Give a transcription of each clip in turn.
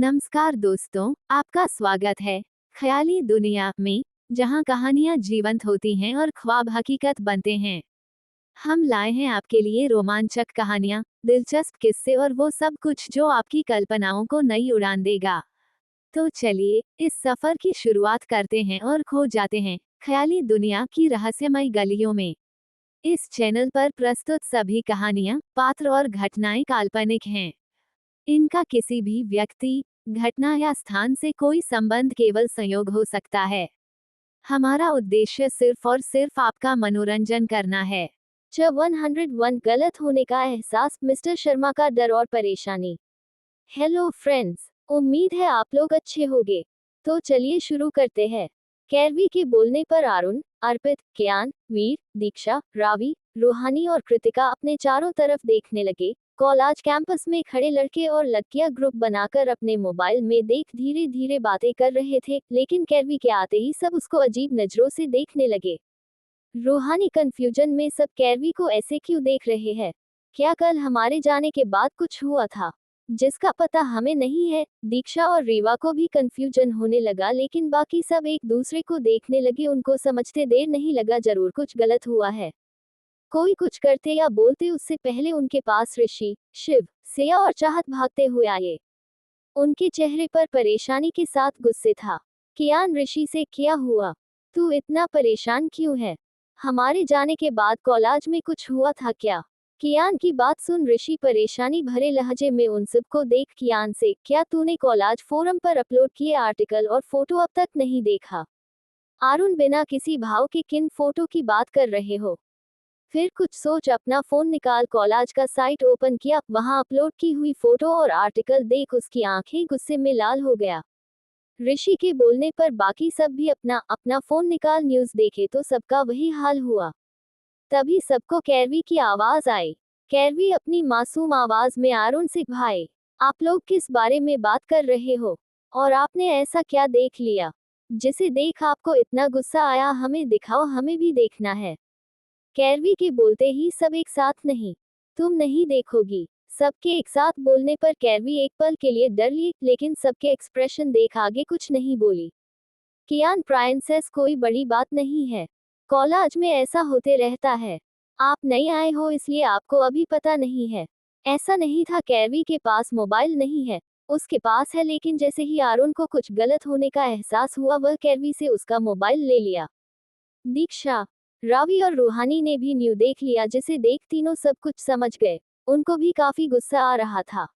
नमस्कार दोस्तों, आपका स्वागत है ख्याली दुनिया में, जहां कहानियां जीवंत होती हैं और ख्वाब हकीकत बनते हैं। हम लाए हैं आपके लिए रोमांचक कहानियां, दिलचस्प किस्से और वो सब कुछ जो आपकी कल्पनाओं को नई उड़ान देगा। तो चलिए इस सफर की शुरुआत करते हैं और खो जाते हैं ख्याली दुनिया की रहस्यमय गलियों में। इस चैनल पर प्रस्तुत सभी कहानियां, पात्र और घटनाएं काल्पनिक हैं। इनका किसी भी व्यक्ति, घटना या स्थान से कोई संबंध केवल संयोग हो सकता है। हमारा उद्देश्य सिर्फ और सिर्फ आपका मनोरंजन करना है। 101 गलत होने का एहसास, मिस्टर शर्मा का डर और परेशानी। हेलो फ्रेंड्स, उम्मीद है आप लोग अच्छे होंगे। तो चलिए शुरू करते हैं। कैरवी के बोलने पर अरुण, अर्पित, कियान, वीर, दीक्षा, रावी, रूहानी और कृतिका अपने चारों तरफ देखने लगे। कॉलेज कैंपस में खड़े लड़के और लड़कियां ग्रुप बनाकर अपने मोबाइल में धीरे धीरे बातें कर रहे थे, लेकिन कैरवी के आते ही सब उसको अजीब नजरों से देखने लगे। रूहानी कंफ्यूजन में, सब कैरवी को ऐसे क्यों देख रहे हैं? क्या कल हमारे जाने के बाद कुछ हुआ था जिसका पता हमें नहीं है? दीक्षा और रीवा को भी कंफ्यूजन होने लगा, लेकिन बाकी सब एक दूसरे को देखने लगे। उनको समझते देर नहीं लगा, जरूर कुछ गलत हुआ है। कोई कुछ करते या बोलते उससे पहले उनके पास ऋषि, शिव, सिया और चाहत भागते हुए आए। उनके चेहरे पर परेशानी के साथ गुस्से था। कियान ऋषि से, क्या हुआ? तू इतना परेशान क्यों है? हमारे जाने के बाद कॉलेज में कुछ हुआ था क्या? कियान की बात सुन ऋषि परेशानी भरे लहजे में उन सबको देख कियान से, क्या तूने कॉलेज फोरम पर अपलोड किए आर्टिकल और फोटो अब तक नहीं देखा? अरुण बिना किसी भाव के किन फोटो की बात कर रहे हो? फिर कुछ सोच अपना फोन निकाल कॉलेज का साइट ओपन किया, वहां अपलोड की हुई फोटो और आर्टिकल देख उसकी आंखें गुस्से में लाल हो गया। ऋषि के बोलने पर बाकी सब भी अपना अपना फोन निकाल न्यूज देखे तो सबका वही हाल हुआ। तभी सबको कैरवी की आवाज आई। कैरवी अपनी मासूम आवाज में अरुण से, भाई आप लोग किस बारे में बात कर रहे हो? और आपने ऐसा क्या देख लिया जिसे देख आपको इतना गुस्सा आया? हमें दिखाओ, हमें भी देखना है। कैरवी के बोलते ही सब एक साथ, नहीं तुम नहीं देखोगी। सबके एक साथ बोलने पर कैरवी एक पल के लिए डर ली, लेकिन सबके एक्सप्रेशन देख आगे कुछ नहीं बोली। कियान, प्राइंसेस कोई बड़ी बात नहीं है, कॉलेज में ऐसा होते रहता है। आप नए आए हो इसलिए आपको अभी पता नहीं है। ऐसा नहीं था, कैरवी के पास मोबाइल नहीं है, उसके पास है, लेकिन जैसे ही अरुण को कुछ गलत होने का एहसास हुआ वह कैरवी से उसका मोबाइल ले लिया। दीक्षा, रावी और रूहानी ने भी न्यू देख लिया, जिसे देख तीनों सब कुछ समझ गए। उनको भी काफी गुस्सा आ रहा था।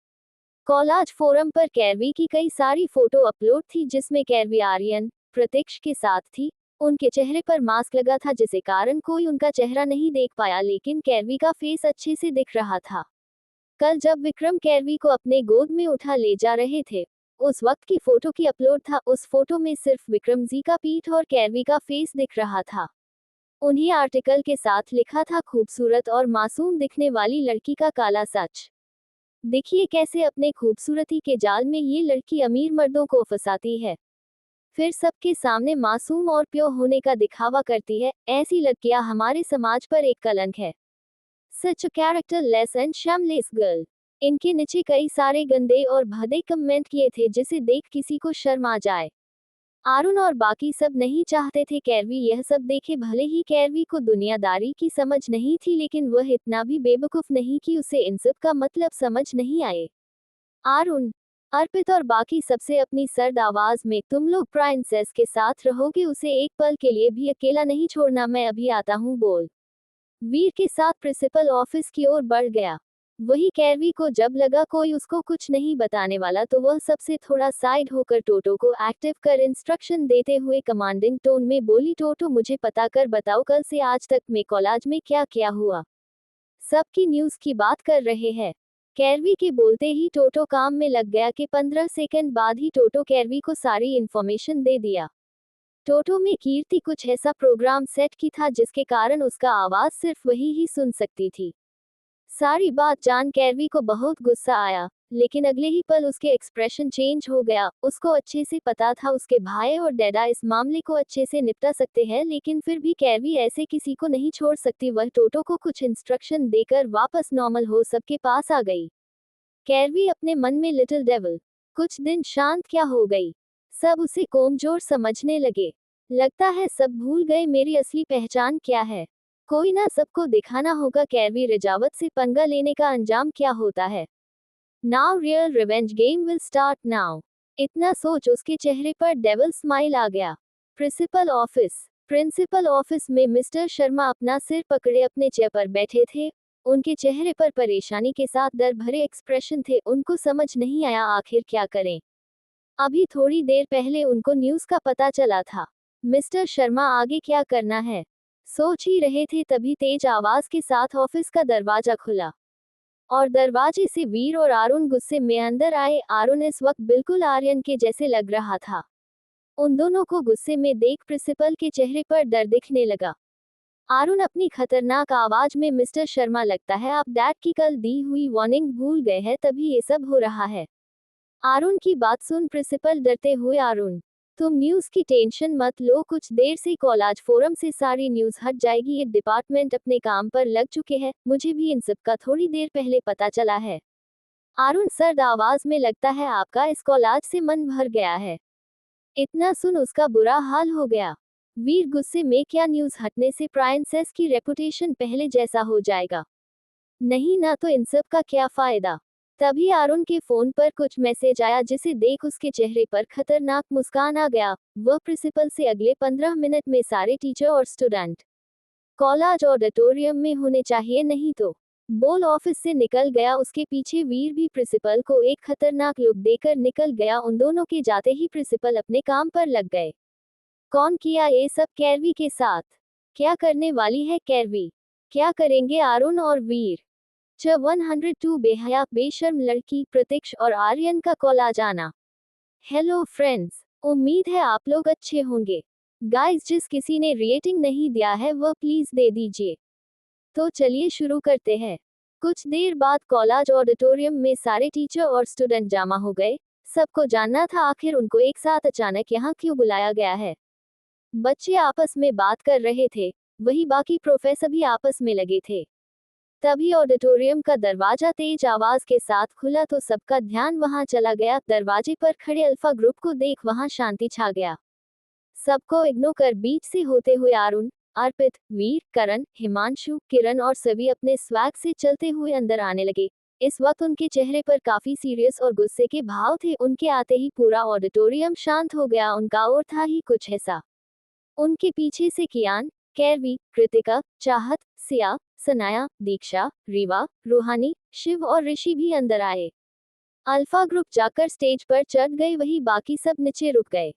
कॉलेज फोरम पर कैरवी की कई सारी फोटो अपलोड थी, जिसमें कैरवी आर्यन, प्रतीक्ष के साथ थी। उनके चेहरे पर मास्क लगा था, जिसे कारण कोई उनका चेहरा नहीं देख पाया, लेकिन कैरवी का फेस अच्छे से दिख रहा था। कल जब विक्रम कैरवी को अपने गोद में उठा ले जा रहे थे, उस वक्त की फोटो की अपलोड था। उस फोटो में सिर्फ विक्रम जी का पीठ और कैरवी का फेस दिख रहा था। उन्हीं आर्टिकल के साथ लिखा था, खूबसूरत और मासूम दिखने वाली लड़की का काला सच। देखिए कैसे अपने खूबसूरती के जाल में ये लड़की अमीर मर्दों को फंसाती है, फिर सबके सामने मासूम और प्योर होने का दिखावा करती है। ऐसी लड़कियां हमारे समाज पर एक कलंक है। Such a characterless and shameless गर्ल। इनके नीचे कई सारे गंदे और भद्दे कमेंट किए थे, जिसे देख किसी को शर्म आ जाए। अरुण और बाकी सब नहीं चाहते थे कैरवी यह सब देखे। भले ही कैरवी को दुनियादारी की समझ नहीं थी, लेकिन वह इतना भी बेवकूफ नहीं कि उसे इन सब का मतलब समझ नहीं आए। अरुण, अर्पित और बाकी सबसे अपनी सर्द आवाज में, तुम लोग प्राइंसेस के साथ रहोगे, उसे एक पल के लिए भी अकेला नहीं छोड़ना, मैं अभी आता हूँ बोल वीर के साथ प्रिंसिपल ऑफिस की ओर बढ़ गया। वही कैरवी को जब लगा कोई उसको कुछ नहीं बताने वाला, तो वह सबसे थोड़ा साइड होकर टोटो को एक्टिव कर इंस्ट्रक्शन देते हुए कमांडिंग टोन में बोली, टोटो मुझे पता कर बताओ कल से आज तक में कॉलेज में क्या क्या हुआ। सबकी न्यूज की बात कर रहे हैं। कैरवी के बोलते ही टोटो काम में लग गया कि 15 सेकंड बाद ही टोटो कैरवी को सारी इंफॉर्मेशन दे दिया। टोटो में कीर्ति कुछ ऐसा प्रोग्राम सेट की था जिसके कारण उसका आवाज सिर्फ वही ही सुन सकती थी। सारी बात जान कैरवी को बहुत गुस्सा आया, लेकिन अगले ही पल उसके एक्सप्रेशन चेंज हो गया। उसको अच्छे से पता था उसके भाई और डैडा इस मामले को अच्छे से निपटा सकते हैं, लेकिन फिर भी कैरवी ऐसे किसी को नहीं छोड़ सकती। वह टोटो को कुछ इंस्ट्रक्शन देकर वापस नॉर्मल हो सबके पास आ गई। कैरवी अपने मन में लिटिल डेविल कुछ दिन शांत क्या हो गई। सब उसे कमजोर समझने लगे। लगता है सब भूल गए मेरी असली पहचान क्या है। कोई ना, सबको दिखाना होगा कैरवी रिजावत से पंगा लेने का अंजाम क्या होता है। Now real revenge game will start now. इतना सोच उसके चेहरे पर डेविल स्माइल आ गया। प्रिंसिपल ऑफिस में मिस्टर शर्मा अपना सिर पकड़े अपने चेयर पर बैठे थे। उनके चेहरे पर परेशानी के साथ डर भरे एक्सप्रेशन थे। उनको समझ नहीं आया आखिर क्या करें। अभी थोड़ी देर पहले उनको न्यूज़ का पता चला था। मिस्टर शर्मा आगे क्या करना है, सोच ही रहे थे तभी तेज आवाज के साथ ऑफिस का दरवाजा खुला और दरवाजे से वीर और आरुण गुस्से में अंदर आए। आरुण इस वक्त बिल्कुल आर्यन के जैसे लग रहा था। उन दोनों को गुस्से में देख प्रिंसिपल के चेहरे पर डर दिखने लगा। आरुण अपनी खतरनाक आवाज में, मिस्टर शर्मा लगता है आप डैड की कल दी हुई वार्निंग भूल गए हैं तभी ये सब हो रहा है। आरुण की बात सुन प्रिंसिपल डरते हुए, आरुण तुम न्यूज़ की टेंशन मत लो, कुछ देर से कॉलेज फोरम से सारी न्यूज़ हट जाएगी। ये डिपार्टमेंट अपने काम पर लग चुके हैं, मुझे भी इन सब का थोड़ी देर पहले पता चला है। आरुण सर्द आवाज में, लगता है आपका इस कॉलेज से मन भर गया है। इतना सुन उसका बुरा हाल हो गया। वीर गुस्से में, क्या न्यूज़ हटने से प्रिंसेस की रेपुटेशन पहले जैसा हो जाएगा? नहीं ना, तो इन सब का क्या फायदा। तभी आरुण के फोन पर कुछ मैसेज आया जिसे देख उसके चेहरे पर खतरनाक मुस्कान आ गया। वह प्रिंसिपल से अगले 15 मिनट में सारे टीचर और स्टूडेंट कॉलेज ऑडिटोरियम में होने चाहिए, नहीं तो बोल ऑफिस से निकल गया। उसके पीछे वीर भी प्रिंसिपल को एक खतरनाक लुक देकर निकल गया। उन दोनों के जाते ही प्रिंसिपल अपने काम पर लग गए। कौन किया ये सब कैरवी के साथ? क्या करने वाली है कैरवी? क्या करेंगे आरुण और वीर? 102 बेहया बेशर्म लड़की प्रतीक्ष और आर्यन का कॉलेज आना। हेलो फ्रेंड्स, उम्मीद है आप लोग अच्छे होंगे। गाइस, जिस किसी ने रेटिंग नहीं दिया है वह प्लीज दे दीजिए। तो चलिए शुरू करते हैं। कुछ देर बाद कॉलेज ऑडिटोरियम में सारे टीचर और स्टूडेंट जमा हो गए। सबको जानना था आखिर उनको एक साथ अचानक यहाँ क्यों बुलाया गया है। बच्चे आपस में बात कर रहे थे, वही बाकी प्रोफेसर भी आपस में लगे थे। तभी ऑडिटोरियम का दरवाजा तेज आवाज के साथ खुला तो सबका ध्यान वहां चला गया। दरवाजे पर खड़े अल्फा ग्रुप को देख वहां शांति छा गया। सबको इग्नोर कर बीच से होते हुए आरुण, अर्पित, वीर, करण, हिमांशु, किरण और सभी अपने स्वैग से चलते हुए अंदर आने लगे। इस वक्त उनके चेहरे पर काफी सीरियस और गुस्से के भाव थे। उनके आते ही पूरा ऑडिटोरियम शांत हो गया। उनका और था ही कुछ ऐसा। उनके पीछे से कियान, कैरवी, कृतिका, चाहत, सिया, सनाया, दीक्षा, रीवा, रूहानी, शिव और ऋषि भी अंदर आए। अल्फा ग्रुप जाकर स्टेज पर चढ़ गए, वही बाकी सब नीचे रुक गए।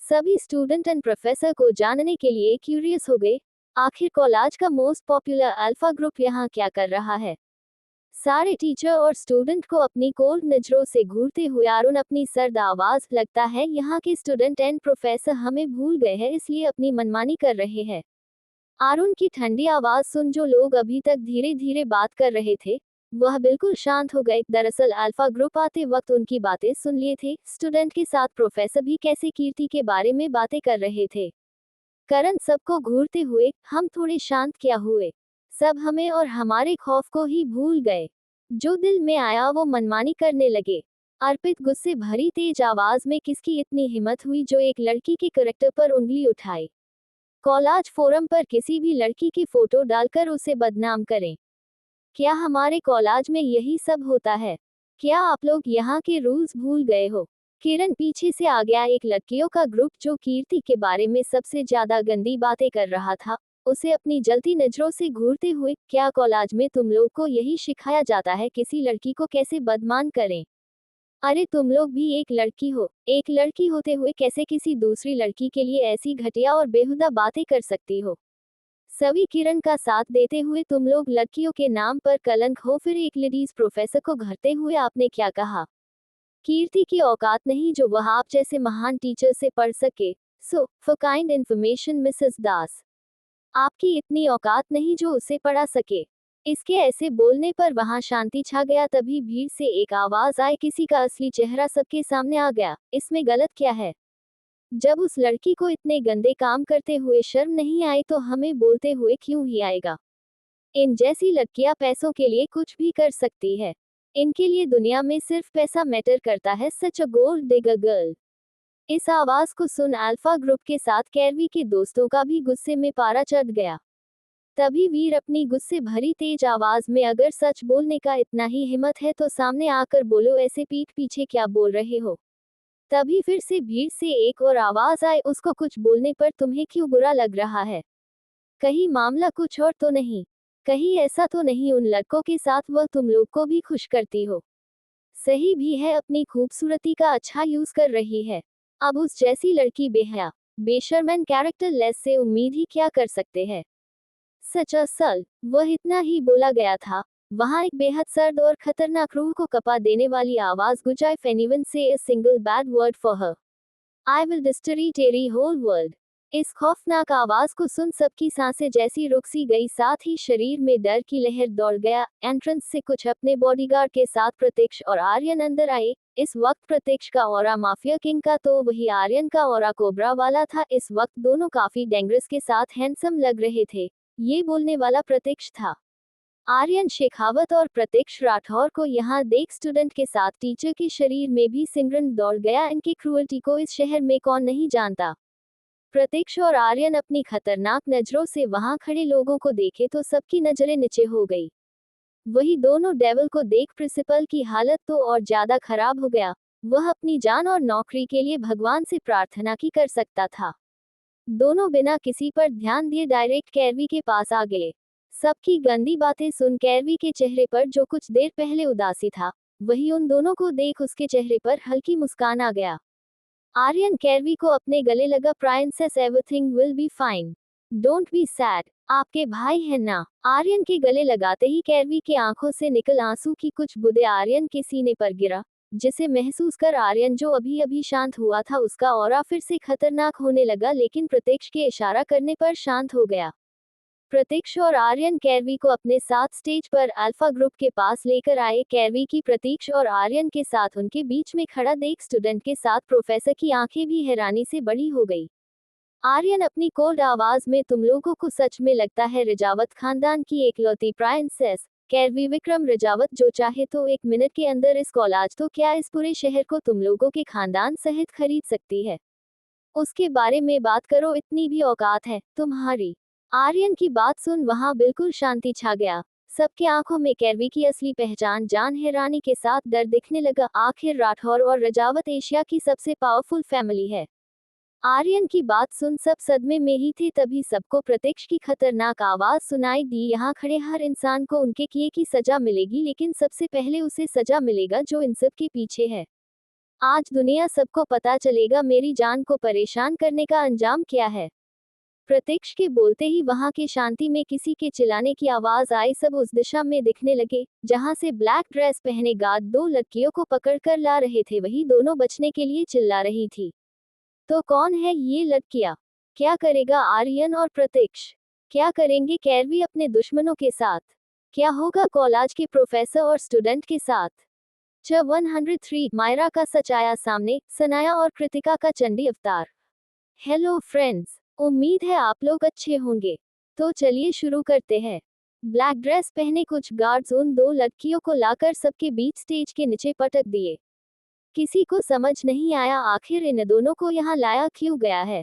सभी स्टूडेंट एंड प्रोफेसर को जानने के लिए क्यूरियस हो गए, आखिर कॉलेज का मोस्ट पॉपुलर अल्फा ग्रुप यहाँ क्या कर रहा है। सारे टीचर और स्टूडेंट को अपनी कोल्ड नजरों से घूरते हुए आरुण अपनी सर्द आवाज, लगता है यहाँ के स्टूडेंट एंड प्रोफेसर हमें भूल गए हैं इसलिए अपनी मनमानी कर रहे हैं। आरुण की ठंडी आवाज सुन जो लोग अभी तक धीरे धीरे बात कर रहे थे वह बिल्कुल शांत हो गए। दरअसल अल्फा ग्रुप आते वक्त उनकी बातें सुन लिए थे। स्टूडेंट के साथ प्रोफेसर भी कैसे कीर्ति के बारे में बातें कर रहे थे। करण सबको घूरते हुए, हम थोड़े शांत क्या हुए, सब हमें और हमारे खौफ को ही भूल गए। जो दिल में आया वो मनमानी करने लगे। अर्पित गुस्से भरी तेज आवाज में, किसकी इतनी हिम्मत हुई जो एक लड़की के करैक्टर पर उंगली उठाए। कॉलेज फोरम पर किसी भी लड़की की फोटो डालकर उसे बदनाम करें। क्या हमारे कॉलेज में यही सब होता है? क्या आप लोग यहाँ के रूल्स भूल गए हो? किरण पीछे से आ गया। एक लड़कियों का ग्रुप जो कीर्ति के बारे में सबसे ज्यादा गंदी बातें कर रहा था, उसे अपनी जलती नजरों से घूरते हुए, क्या कॉलेज में तुम लोग को यही सिखाया जाता है किसी लड़की को कैसे बदनाम करें? अरे तुम लोग भी एक लड़की हो, एक लड़की होते हुए कैसे किसी दूसरी लड़की के लिए ऐसी घटिया और बेहुदा बातें कर सकती हो? सभी किरण का साथ देते हुए, तुम लोग लड़कियों के नाम पर कलंक हो। फिर एक लेडीज प्रोफेसर को घरते हुए आपने क्या कहा? कीर्ति की औकात नहीं जो वह आप जैसे महान टीचर से पढ़ सके। So for kind information Mrs Das, आपकी इतनी औकात नहीं जो उसे पढ़ा सके। इसके ऐसे बोलने पर वहां शांति छा गया। तभी भीड़ से एक आवाज आए, किसी का असली चेहरा सबके सामने आ गया, इसमें गलत क्या है? जब उस लड़की को इतने गंदे काम करते हुए शर्म नहीं आई तो हमें बोलते हुए क्यों ही आएगा? इन जैसी लड़कियां पैसों के लिए कुछ भी कर सकती है। इनके लिए दुनिया में सिर्फ पैसा मैटर करता है। Such a gold digger girl. इस आवाज को सुन अल्फा ग्रुप के साथ कैरवी के दोस्तों का भी गुस्से में पारा चढ़ गया। तभी वीर अपनी गुस्से भरी तेज आवाज में, अगर सच बोलने का इतना ही हिम्मत है तो सामने आकर बोलो, ऐसे पीठ पीछे क्या बोल रहे हो। तभी फिर से भीड़ से एक और आवाज आए, उसको कुछ बोलने पर तुम्हें क्यों बुरा लग रहा है? कहीं मामला कुछ और तो नहीं? कहीं ऐसा तो नहीं उन लड़कों के साथ वह तुम लोग को भी खुश करती हो? सही भी है, अपनी खूबसूरती का अच्छा यूज कर रही है। अब उस जैसी लड़की बेहया बेशर्मन कैरेक्टर लेस से उम्मीद ही क्या कर सकते हैं। सच असल वह इतना ही बोला गया था। वहां एक बेहद सर्द और खतरनाक रूह को कपा देने वाली आवाज गुंजाई, इफ एनीवन से a single bed word for her, I will destroy तेरी होल वर्ल्ड। इस खौफनाक आवाज को सुन सबकी सांसें जैसी रुक सी गई, साथ ही शरीर में डर की लहर दौड़ गया। एंट्रेंस से कुछ अपने बॉडीगार्ड के साथ प्रत्यक्ष और आर्यन अंदर आए। इस वक्त प्रत्यक्ष का ऑरा माफिया किंग का तो वही आर्यन का ऑरा कोबरा वाला था। इस वक्त दोनों काफी डेंजरस के साथ हैंडसम लग रहे थे। ये बोलने वाला प्रत्यक्ष था। आर्यन शेखावत और प्रत्यक्ष राठौर को यहाँ देख स्टूडेंट के साथ टीचर के शरीर में भी सिमरन दौड़ गया। इनकी क्रूअल्टी को इस शहर में कौन नहीं जानता। प्रत्यक्ष और आर्यन अपनी खतरनाक नजरों से वहां खड़े लोगों को देखे तो सबकी नजरें नीचे हो गई। वही दोनों डेविल को देख प्रिंसिपल की हालत तो और ज्यादा खराब हो गया। वह अपनी जान और नौकरी के लिए भगवान से प्रार्थना की कर सकता था। दोनों बिना किसी पर ध्यान दिए डायरेक्ट कैरवी के पास आ गए। सबकी गंदी बातें सुन कैरवी के चेहरे पर जो कुछ देर पहले उदासी था, वही उन दोनों को देख उसके चेहरे पर हल्की मुस्कान आ गया। आर्यन कैरवी को अपने गले लगा, princess everything will be fine, don't be sad, आपके भाई हैं ना। आर्यन के गले लगाते ही कैरवी के आंखों से निकल आंसू की कुछ बूंदें आर्यन के सीने पर गिरा, जिसे महसूस कर आर्यन जो अभी अभी शांत हुआ था उसका ऑरा फिर से खतरनाक होने लगा, लेकिन प्रत्यक्ष के इशारा करने पर शांत हो गया। प्रत्यक्ष और आर्यन कैरवी को अपने साथ स्टेज पर अल्फा ग्रुप के पास लेकर आए। कैरवी की प्रतीक्ष और आर्यन के साथ उनके बीच में खड़ा देख स्टूडेंट के साथ प्रोफेसर की आंखें भी हैरानी से बड़ी हो गई। आर्यन अपनी कोल्ड आवाज में, तुम लोगों को सच में लगता है रजावत खानदान की एकलौती प्राइंसेस कैरवी विक्रम रजावत जो चाहे तो 1 मिनट के अंदर इस कॉलेज तो क्या इस पूरे शहर को तुम लोगों के खानदान सहित खरीद सकती है? उसके बारे में बात करो, इतनी भी औकात है तुम्हारी? आर्यन की बात सुन वहां बिल्कुल शांति छा गया। सबके आंखों में कैरवी की असली पहचान जान हैरानी के साथ डर दिखने लगा। आखिर राठौर और रजावत एशिया की सबसे पावरफुल फैमिली है। आर्यन की बात सुन सब सदमे में ही थे। तभी सबको प्रत्यक्ष की खतरनाक आवाज सुनाई दी, यहाँ खड़े हर इंसान को उनके किए की सजा मिलेगी, लेकिन सबसे पहले उसे सजा मिलेगा जो इन सब के पीछे है। आज दुनिया सबको पता चलेगा मेरी जान को परेशान करने का अंजाम क्या है। प्रत्यक्ष के बोलते ही वहां के शांति में किसी के चिल्लाने की आवाज आई। सब उस दिशा में दिखने लगे जहां से ब्लैक ड्रेस पहने गार्ड 2 लड़कियों को पकड़कर ला रहे थे। वही दोनों बचने के लिए चिल्ला रही थी। तो कौन है ये लड़कियां? क्या करेगा आर्यन और प्रत्यक्ष? क्या करेंगे कैरवी अपने दुश्मनों के साथ? क्या होगा कॉलेज के प्रोफेसर और स्टूडेंट के साथ? 103 मायरा का सच आया सामने, सनाया और कृतिका का चंडी अवतार। हेलो फ्रेंड्स, उम्मीद है आप लोग अच्छे होंगे। तो चलिए शुरू करते हैं। ब्लैक ड्रेस पहने कुछ गार्ड्स उन 2 लड़कियों को लाकर सबके बीच स्टेज के नीचे पटक दिए। किसी को समझ नहीं आया आखिर इन दोनों को यहाँ लाया क्यों गया है।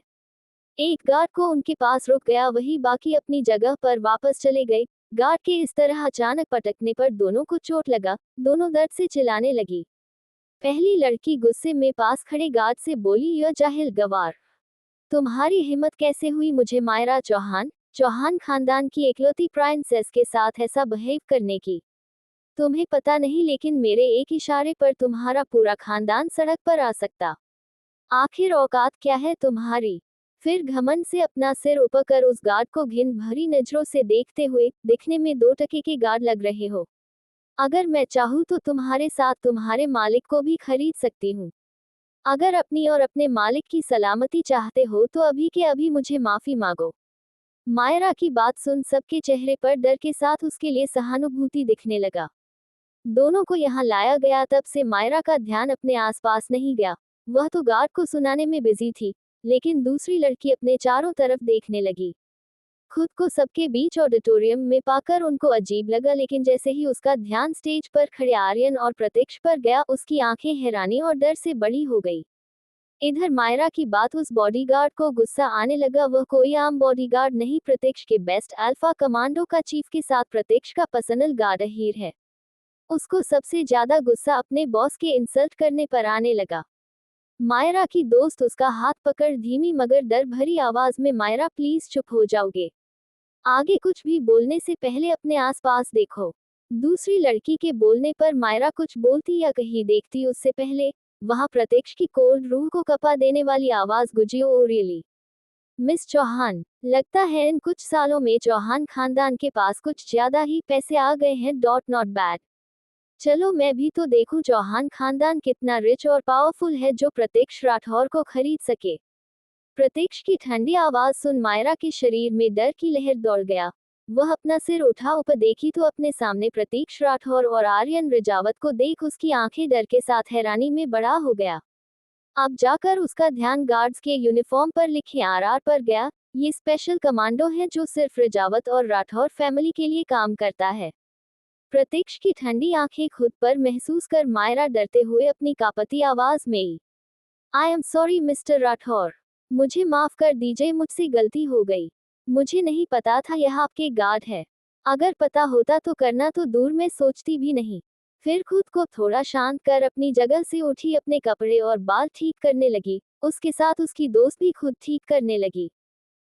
एक गार्ड को उनके पास रुक गया, वही बाकी अपनी जगह पर वापस चले गए। गार्ड के इस तरह अचानक पटकने पर दोनों को चोट लगा। दोनों दर्द से चिल्लाने लगी। पहली लड़की गुस्से में पास खड़े गार्ड से बोली, यह जाहिल गवार, तुम्हारी हिम्मत कैसे हुई मुझे मायरा चौहान खानदान की एकलौती प्राइंसेस के साथ ऐसा बिहेव करने की? तुम्हें पता नहीं, लेकिन मेरे एक इशारे पर तुम्हारा पूरा खानदान सड़क पर आ सकता। आखिर औकात क्या है तुम्हारी? फिर घमंड से अपना सिर ऊपर कर उस गार्ड को घिन भरी नजरों से देखते हुए, दिखने में 2 टके के गार्ड लग रहे हो। अगर मैं चाहूँ तो तुम्हारे साथ तुम्हारे मालिक को भी खरीद सकती हूँ। अगर अपनी और अपने मालिक की सलामती चाहते हो तो अभी के अभी मुझे माफी मांगो। मायरा की बात सुन सबके चेहरे पर डर के साथ उसके लिए सहानुभूति दिखने लगा। दोनों को यहाँ लाया गया तब से मायरा का ध्यान अपने आसपास नहीं गया। वह तो गार्ड को सुनाने में बिजी थी, लेकिन दूसरी लड़की अपने चारों तरफ देखने लगी। खुद को सबके बीच ऑडिटोरियम में पाकर उनको अजीब लगा, लेकिन जैसे ही उसका ध्यान स्टेज पर खड़े आर्यन और प्रतीक्ष पर गया, उसकी आंखें हैरानी और डर से बड़ी हो गई। इधर मायरा की बात उस बॉडीगार्ड को गुस्सा आने लगा। वह कोई आम बॉडीगार्ड नहीं, प्रतीक्ष के बेस्ट अल्फा कमांडो का चीफ के साथ प्रतीक्ष का पर्सनल गार्ड हीर है। उसको सबसे ज्यादा गुस्सा अपने बॉस के इंसल्ट करने पर आने लगा। मायरा की दोस्त उसका हाथ पकड़ धीमी मगर डर भरी आवाज में, मायरा प्लीज चुप हो जाओगे? आगे कुछ भी बोलने से पहले अपने आसपास देखो। दूसरी लड़की के बोलने पर मायरा कुछ बोलती या कहीं देखती उससे पहले वहां प्रतीक्ष की कोल्ड रूह को कपा देने वाली आवाज गुजी, ओ रियली मिस चौहान, लगता है इन कुछ सालों में चौहान खानदान के पास कुछ ज्यादा ही पैसे आ गए हैं। Not bad. चलो मैं भी तो देखूं चौहान खानदान कितना रिच और पावरफुल है जो प्रतीक्ष राठौर को खरीद सके। प्रतीक्ष की ठंडी आवाज सुन मायरा के शरीर में डर की लहर दौड़ गया। वह अपना सिर उठा ऊपर देखी तो अपने सामने प्रतीक्ष राठौर और आर्यन रिजावत को देख उसकी आंखें डर के साथ हैरानी में बड़ा हो गया। अब जाकर उसका ध्यान गार्ड्स के यूनिफॉर्म पर लिखे आरआर पर गया। ये स्पेशल कमांडो है जो सिर्फ रिजावत और राठौर फैमिली के लिए काम करता है। प्रतीक्ष की ठंडी आंखें खुद पर महसूस कर मायरा डरते हुए अपनी कांपती आवाज में, I am sorry mister Rathore, मुझे माफ कर दीजिए, मुझसे गलती हो गई। मुझे नहीं पता था यह आपके गार्ड है। अगर पता होता तो करना तो दूर में सोचती भी नहीं। फिर खुद को थोड़ा शांत कर अपनी जगह से उठी, अपने कपड़े और बाल ठीक करने लगी। उसके साथ उसकी दोस्त भी खुद ठीक करने लगी।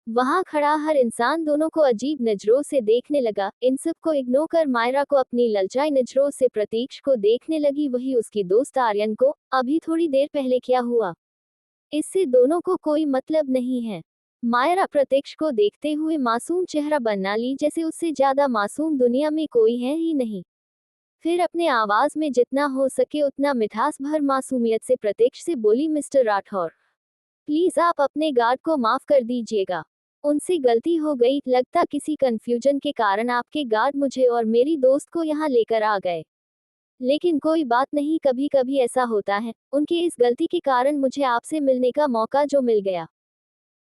वहां खड़ा हर इंसान दोनों को अजीब नजरों से देखने लगा। इन सब को इग्नोर कर मायरा को अपनी ललचाई नजरों से प्रतीक्ष को देखने लगी, वही उसकी दोस्त आर्यन को। अभी थोड़ी देर पहले क्या हुआ, इससे दोनों को कोई मतलब नहीं है। मायरा प्रतीक्ष को देखते हुए मासूम चेहरा बना ली, जैसे उससे ज्यादा मासूम दुनिया में कोई है ही नहीं। फिर अपने आवाज में जितना हो सके उतना मिठास भर मासूमियत से प्रतीक्ष से बोली, मिस्टर राठौर, प्लीज आप अपने गार्ड को माफ कर दीजिएगा। उनसे गलती हो गई। लगता किसी कंफ्यूजन के कारण आपके गार्ड मुझे और मेरी दोस्त को यहाँ लेकर आ गए। लेकिन कोई बात नहीं, कभी कभी ऐसा होता है। उनकी इस गलती के कारण मुझे आपसे मिलने का मौका जो मिल गया।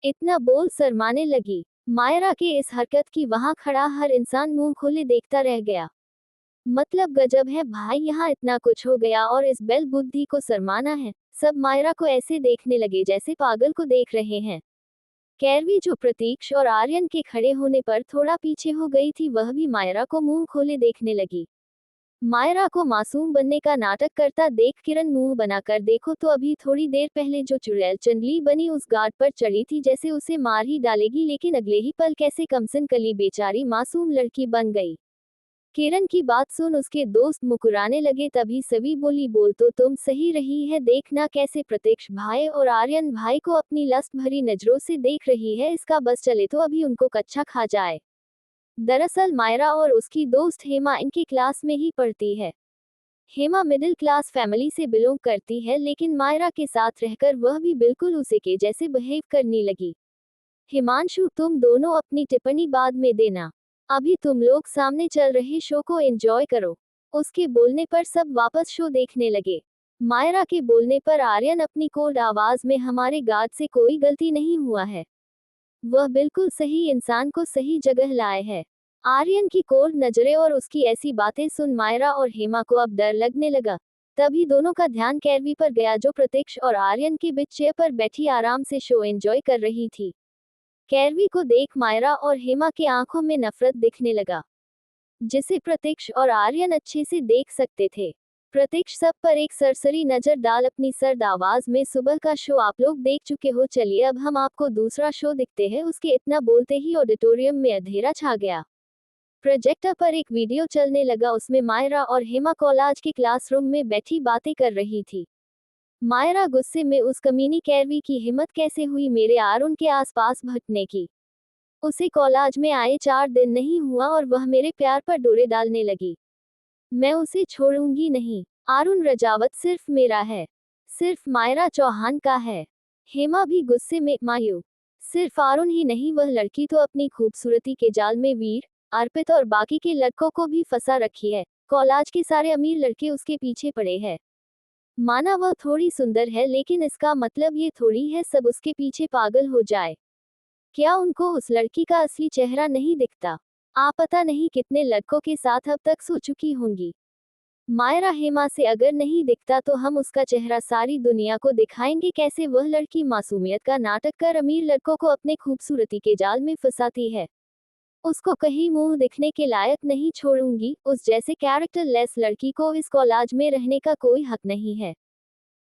इतना बोल शर्माने लगी। मायरा के इस हरकत की वहां खड़ा हर इंसान मुंह खोले देखता रह गया। मतलब गजब है भाई, यहाँ इतना कुछ हो गया और इस बेल बुद्धि को शर्माना है। सब मायरा को ऐसे देखने लगे जैसे पागल को देख रहे हैं। कैरवी जो प्रतीक्ष और आर्यन के खड़े होने पर थोड़ा पीछे हो गई थी, वह भी मायरा को मुंह खोले देखने लगी। मायरा को मासूम बनने का नाटक करता देख किरण मुंह बनाकर देखो तो अभी थोड़ी देर पहले जो चुड़ैल चंडली बनी उस गार्ड पर चढ़ी थी, जैसे उसे मार ही डालेगी, लेकिन अगले ही पल कैसे कमसन कली बेचारी मासूम लड़की बन गई। किरण की बात सुन उसके दोस्त मुकुराने लगे। तभी सभी बोली, बोल तो तुम सही रही है, देखना कैसे प्रतीक्ष भाई और आर्यन भाई को अपनी लस्त भरी नजरों से देख रही है। इसका बस चले तो अभी उनको कच्चा खा जाए। दरअसल मायरा और उसकी दोस्त हेमा इनकी क्लास में ही पढ़ती है। हेमा मिडिल क्लास फैमिली से बिलोंग करती है, लेकिन मायरा के साथ रहकर वह भी बिल्कुल उसे के जैसे बिहेव करने लगी। हिमांशु, तुम दोनों अपनी टिप्पणी बाद में देना, अभी तुम लोग सामने चल रहे शो को एंजॉय करो। उसके बोलने पर सब वापस शो देखने लगे। मायरा के बोलने पर आर्यन अपनी कोल्ड आवाज में, हमारे गार्ड से कोई गलती नहीं हुआ है, वह बिल्कुल सही इंसान को सही जगह लाए है। आर्यन की कोल्ड नजरें और उसकी ऐसी बातें सुन मायरा और हेमा को अब डर लगने लगा। तभी दोनों का ध्यान कैरवी पर गया जो प्रतीक्ष और आर्यन के बीच चेयर पर बैठी आराम से शो एंजॉय कर रही थी। कैरवी को देख मायरा और हेमा की आंखों में नफरत दिखने लगा, जिसे प्रतीक्ष और आर्यन अच्छे से देख सकते थे। प्रतीक्ष सब पर एक सरसरी नजर डाल अपनी सर्द आवाज में, सुबह का शो आप लोग देख चुके हो, चलिए अब हम आपको दूसरा शो दिखते हैं। उसके इतना बोलते ही ऑडिटोरियम में अंधेरा छा गया। प्रोजेक्टर पर एक वीडियो चलने लगा, उसमें मायरा और हेमा कॉलेज के क्लासरूम में बैठी बातें कर रही थी। मायरा गुस्से में, उस कमीनी कैरवी की हिम्मत कैसे हुई मेरे आरुण के आसपास भटकने की। उसे कॉलेज में आए 4 दिन नहीं हुआ और वह मेरे प्यार पर डोरे डालने लगी। मैं उसे छोड़ूंगी नहीं। आरुण रजावत सिर्फ मेरा है, सिर्फ मायरा चौहान का है। हेमा भी गुस्से में, मायू, सिर्फ आरुण ही नहीं, वह लड़की तो अपनी खूबसूरती के जाल में वीर, अर्पित और बाकी के लड़कों को भी फंसा रखी है। कॉलेज के सारे अमीर लड़के उसके पीछे पड़े हैं। माना वह थोड़ी सुंदर है, लेकिन इसका मतलब ये थोड़ी है सब उसके पीछे पागल हो जाए। क्या उनको उस लड़की का असली चेहरा नहीं दिखता? आप पता नहीं कितने लड़कों के साथ अब तक सो चुकी होंगी। मायरा हेमा से अगर नहीं दिखता तो हम उसका चेहरा सारी दुनिया को दिखाएंगे कैसे वह लड़की मासूमियत का नाटक कर अमीर लड़कों को अपने खूबसूरती के जाल में फंसाती है। उसको कहीं मुंह दिखने के लायक नहीं छोड़ूंगी, उस जैसे कैरेक्टर लेस लड़की को इस कॉलेज में रहने का कोई हक नहीं है।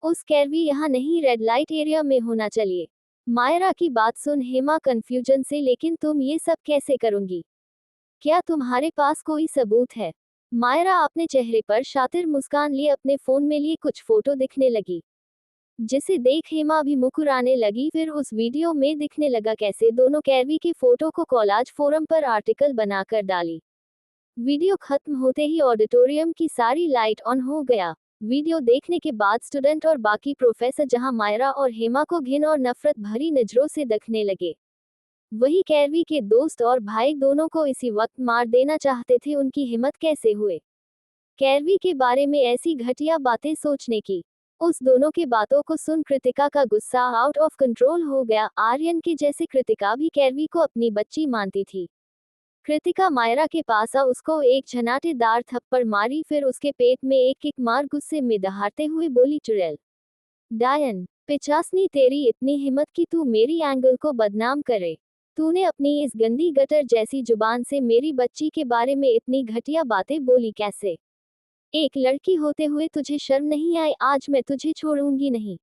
उस कैरवी यहाँ नहीं, रेड लाइट एरिया में होना चाहिए। मायरा की बात सुन हेमा कंफ्यूजन से, लेकिन तुम ये सब कैसे करोगी? क्या तुम्हारे पास कोई सबूत है? मायरा अपने चेहरे पर शातिर मुस्कान लिए अपने फोन में लिए कुछ फोटो दिखने लगी, जिसे देख हेमा भी मुस्कुराने लगी। फिर उस वीडियो में दिखने लगा कैसे दोनों कैरवी की फोटो को कॉलेज फोरम पर आर्टिकल बनाकर डाली। वीडियो खत्म होते ही ऑडिटोरियम की सारी लाइट ऑन हो गया। वीडियो देखने के बाद स्टूडेंट और बाकी प्रोफेसर जहां मायरा और हेमा को घिन और नफरत भरी नजरों से देखने लगे, वही कैरवी के दोस्त और भाई दोनों को इसी वक्त मार देना चाहते थे। उनकी हिम्मत कैसे हुए कैरवी के बारे में ऐसी घटिया बातें सोचने की? उस दोनों के बातों को सुन कृतिका का गुस्सा आउट ऑफ कंट्रोल हो गया। आर्यन के जैसे कृतिका भी कैरवी को अपनी बच्ची मानती थी। कृतिका मायरा के पास आ उसको एक झनाटेदार थप्पड़ मारी, फिर उसके पेट में एक किक मार गुस्से में दहाड़ते हुए बोली, चुड़ैल डायन पिचासनी, तेरी इतनी हिम्मत कि तू मेरी एंगल को बदनाम करे। तूने अपनी इस गंदी गटर जैसी जुबान से मेरी बच्ची के बारे में इतनी घटिया बातें बोली कैसे? एक लड़की होते हुए तुझे शर्म नहीं आई? आज मैं तुझे छोड़ूंगी नहीं।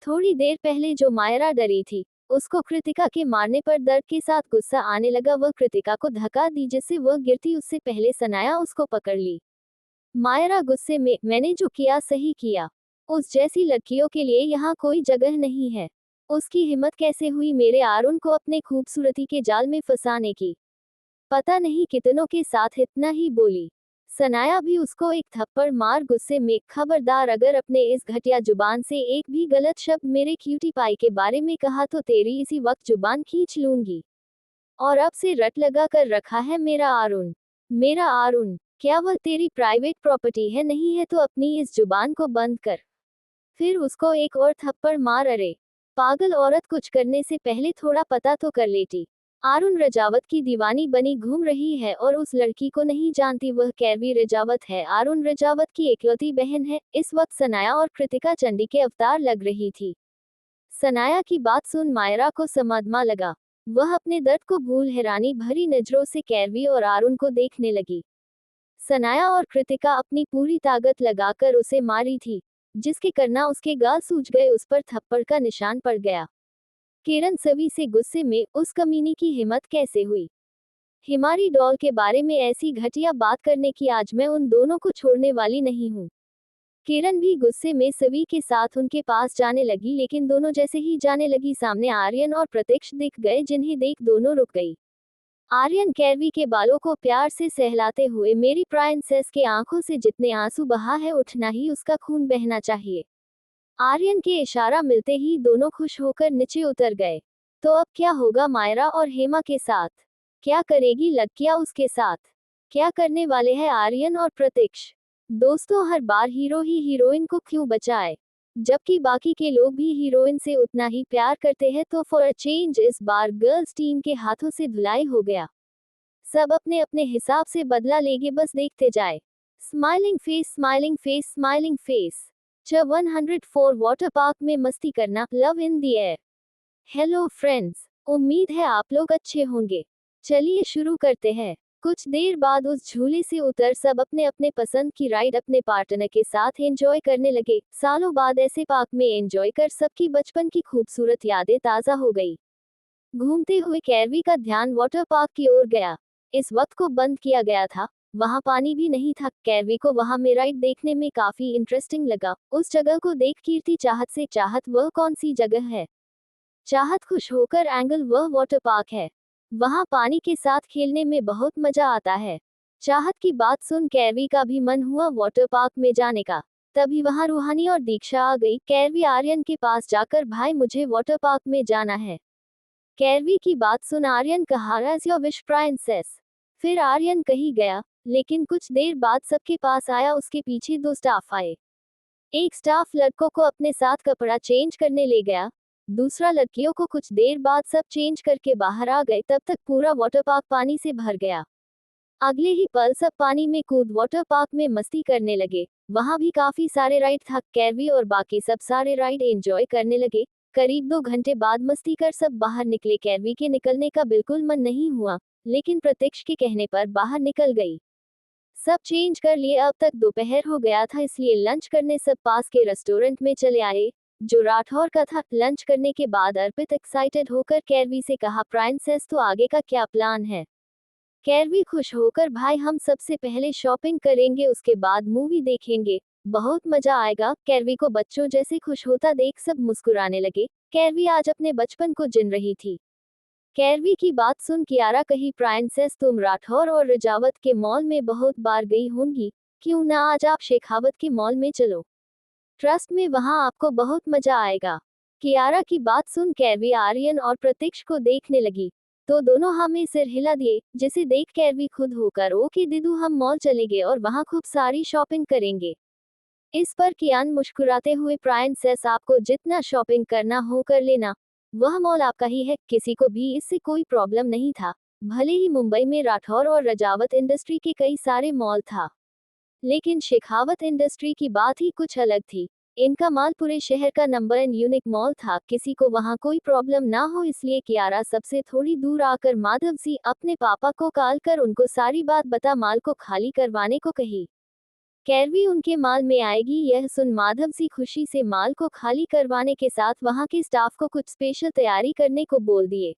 थोड़ी देर पहले जो मायरा डरी थी, उसको कृतिका के मारने पर दर्द के साथ गुस्सा आने लगा। वह कृतिका को धक्का दी जिससे वह गिरती, उससे पहले सनाया उसको पकड़ ली। मायरा गुस्से में, मैंने जो किया सही किया। उस जैसी लड़कियों के लिए यहाँ कोई जगह नहीं है। उसकी हिम्मत कैसे हुई मेरे आरुण को अपने खूबसूरती के जाल में फंसाने की? पता नहीं कितनों के साथ इतना ही बोली। सनाया भी उसको एक थप्पड़ मार गुस्से में, खबरदार अगर अपने इस घटिया जुबान से एक भी गलत शब्द मेरे क्यूटी पाई के बारे में कहा तो तेरी इसी वक्त जुबान खींच लूंगी। और अब से रट लगा कर रखा है मेरा आरुण। मेरा आरुण, क्या वह तेरी प्राइवेट प्रॉपर्टी है? नहीं है तो अपनी इस जुबान को बंद कर। फिर उसको एक और थप्पड़ मार। अरे पागल औरत, कुछ करने से पहले थोड़ा पता तो कर लेती। आरुण रजावत की दीवानी बनी घूम रही है और उस लड़की को नहीं जानती वह कैरवी रजावत है। आरुण रजावत की इकलौती बहन है। इस वक्त सनाया और कृतिका चंडी के अवतार लग रही थी। सनाया की बात सुन मायरा को सदमा लगा। वह अपने दर्द को भूल हैरानी भरी नजरों से कैरवी और आरुण को देखने लगी। सनाया और कृतिका अपनी पूरी ताकत लगाकर उसे मारी थी, जिसके करना उसके गाल सूज गए, उस पर थप्पड़ का निशान पड़ गया। किरण सभी से गुस्से में, उस कमीनी की हिम्मत कैसे हुई हिमारी डॉल के बारे में ऐसी घटिया बात करने की? आज मैं उन दोनों को छोड़ने वाली नहीं हूँ। किरण भी गुस्से में सभी के साथ उनके पास जाने लगी, लेकिन दोनों जैसे ही जाने लगी सामने आर्यन और प्रत्यक्ष दिख गए, जिन्हें देख दोनों रुक गई। आर्यन कैरवी के बालों को प्यार से सहलाते हुए, मेरी प्राइंसेस के आंखों से जितने आंसू बहा है उतना ही उसका खून बहना चाहिए। आर्यन के इशारा मिलते ही दोनों खुश होकर नीचे उतर गए। तो अब क्या होगा मायरा और हेमा के साथ? क्या करेगी लड़कियां उसके साथ? क्या करने वाले हैं आर्यन और प्रतीक्ष? दोस्तों, हर बार हीरो ही हीरोइन को क्यों बचाए, जबकि बाकी के लोग भी हीरोइन से उतना ही प्यार करते हैं? तो फॉर अ चेंज इस बार गर्ल्स टीम के हाथों से धुलाई हो गया। सब अपने अपने हिसाब से बदला लेंगे, बस देखते जाए। Smiling face, smiling face, smiling face. 104 water park में मस्ती करना, love in the air. Hello friends, उम्मीद है आप लोग अच्छे होंगे। चलिए शुरू करते हैं। कुछ देर बाद उस झूले से उतर सब अपने अपने पसंद की राइड अपने पार्टनर के साथ एंजॉय करने लगे। सालों बाद ऐसे पार्क में एंजॉय कर सबकी बचपन की खूबसूरत यादें ताज़ा हो गई। घूमते हुए कैरवी का ध्यान वाटर पार्क की ओर गया। इस वक्त को बंद किया गया था, वहां पानी भी नहीं था। कैरवी को वहां में राइड देखने में काफी इंटरेस्टिंग लगा। उस जगह को देख कीर्ति चाहत से, चाहत वह कौन सी जगह है? चाहत खुश होकर, एंगल वह वाटर पार्क है। वहां पानी के साथ खेलने में बहुत मजा आता है। चाहत की बात सुन कैरवी का भी मन हुआ वाटर पार्क में जाने का। तभी वहां रूहानी और दीक्षा आ गई। कैरवी आर्यन के पास जाकर, भाई मुझे वाटर पार्क में जाना है। कैरवी की बात सुन आर्यन कहा, एज योर विश प्राइंसेस। फिर आर्यन कहीं गया, लेकिन कुछ देर बाद सबके पास आया। उसके पीछे दो स्टाफ आए। एक स्टाफ लड़कों को अपने साथ कपड़ा चेंज करने ले गया, दूसरा, लड़कियों को कुछ देर बाद सब चेंज करके बाहर आ गए, तब तक पूरा वाटर पार्क पानी से भर गया। अगले ही पल सब पानी में कूद वाटर पार्क में मस्ती करने लगे। वहां भी काफी सारे राइड था। कैरवी और बाकी सब सारे राइड एंजॉय करने लगे। करीब 2 घंटे बाद मस्ती कर सब बाहर निकले। कैरवी के निकलने का बिल्कुल मन नहीं हुआ, लेकिन प्रत्यक्ष के कहने पर बाहर निकल गई। सब चेंज कर लिए। अब तक दोपहर हो गया था, इसलिए लंच करने सब पास के रेस्टोरेंट में चले आए, जो राठौर का था। लंच करने के बाद अर्पित एक्साइटेड होकर कैरवी से कहा, प्रांसेस तो आगे का क्या प्लान है? कैरवी खुश होकर, भाई हम सबसे पहले शॉपिंग करेंगे, उसके बाद मूवी देखेंगे, बहुत मजा आएगा। कैरवी को बच्चों जैसे खुश होता देख सब मुस्कुराने लगे। कैरवी आज अपने बचपन को जिन रही थी। कैरवी की बात सुन कियारा कही, प्रांसेस तुम राठौर और रजावत के मॉल में बहुत बार गई होंगी, क्यों ना आज आप शेखावत के मॉल में चलो। ट्रस्ट में वहां आपको बहुत मजा आएगा। कियारा की बात सुन कैरवी आर्यन और प्रतीक्ष को देखने लगी, तो दोनों हमें सिर हिला दिए, जिसे देख कैरवी खुद होकर, ओके दीदू हम मॉल चलेंगे और वहां खूब सारी शॉपिंग करेंगे। इस पर कियान मुस्कुराते हुए, प्रांसेस आपको जितना शॉपिंग करना हो कर लेना, वह मॉल आपका ही है, किसी को भी इससे कोई प्रॉब्लम नहीं था। भले ही मुंबई में राठौर और रजावत इंडस्ट्री के कई सारे मॉल था, लेकिन शेखावत इंडस्ट्री की बात ही कुछ अलग थी। इनका मॉल पूरे शहर का नंबर 1 यूनिक मॉल था, किसी को वहां कोई प्रॉब्लम ना हो, इसलिए कियारा सबसे थोड़ी दूर आकर माधव जी अपने पापा को कॉल कर उनको सारी बात बता मॉल को खाली करवाने को कही। कैरवी उनके मॉल में आएगी, यह सुन माधव जी खुशी से मॉल को खाली करवाने के साथ वहां के स्टाफ को कुछ स्पेशल तैयारी करने को बोल दिए।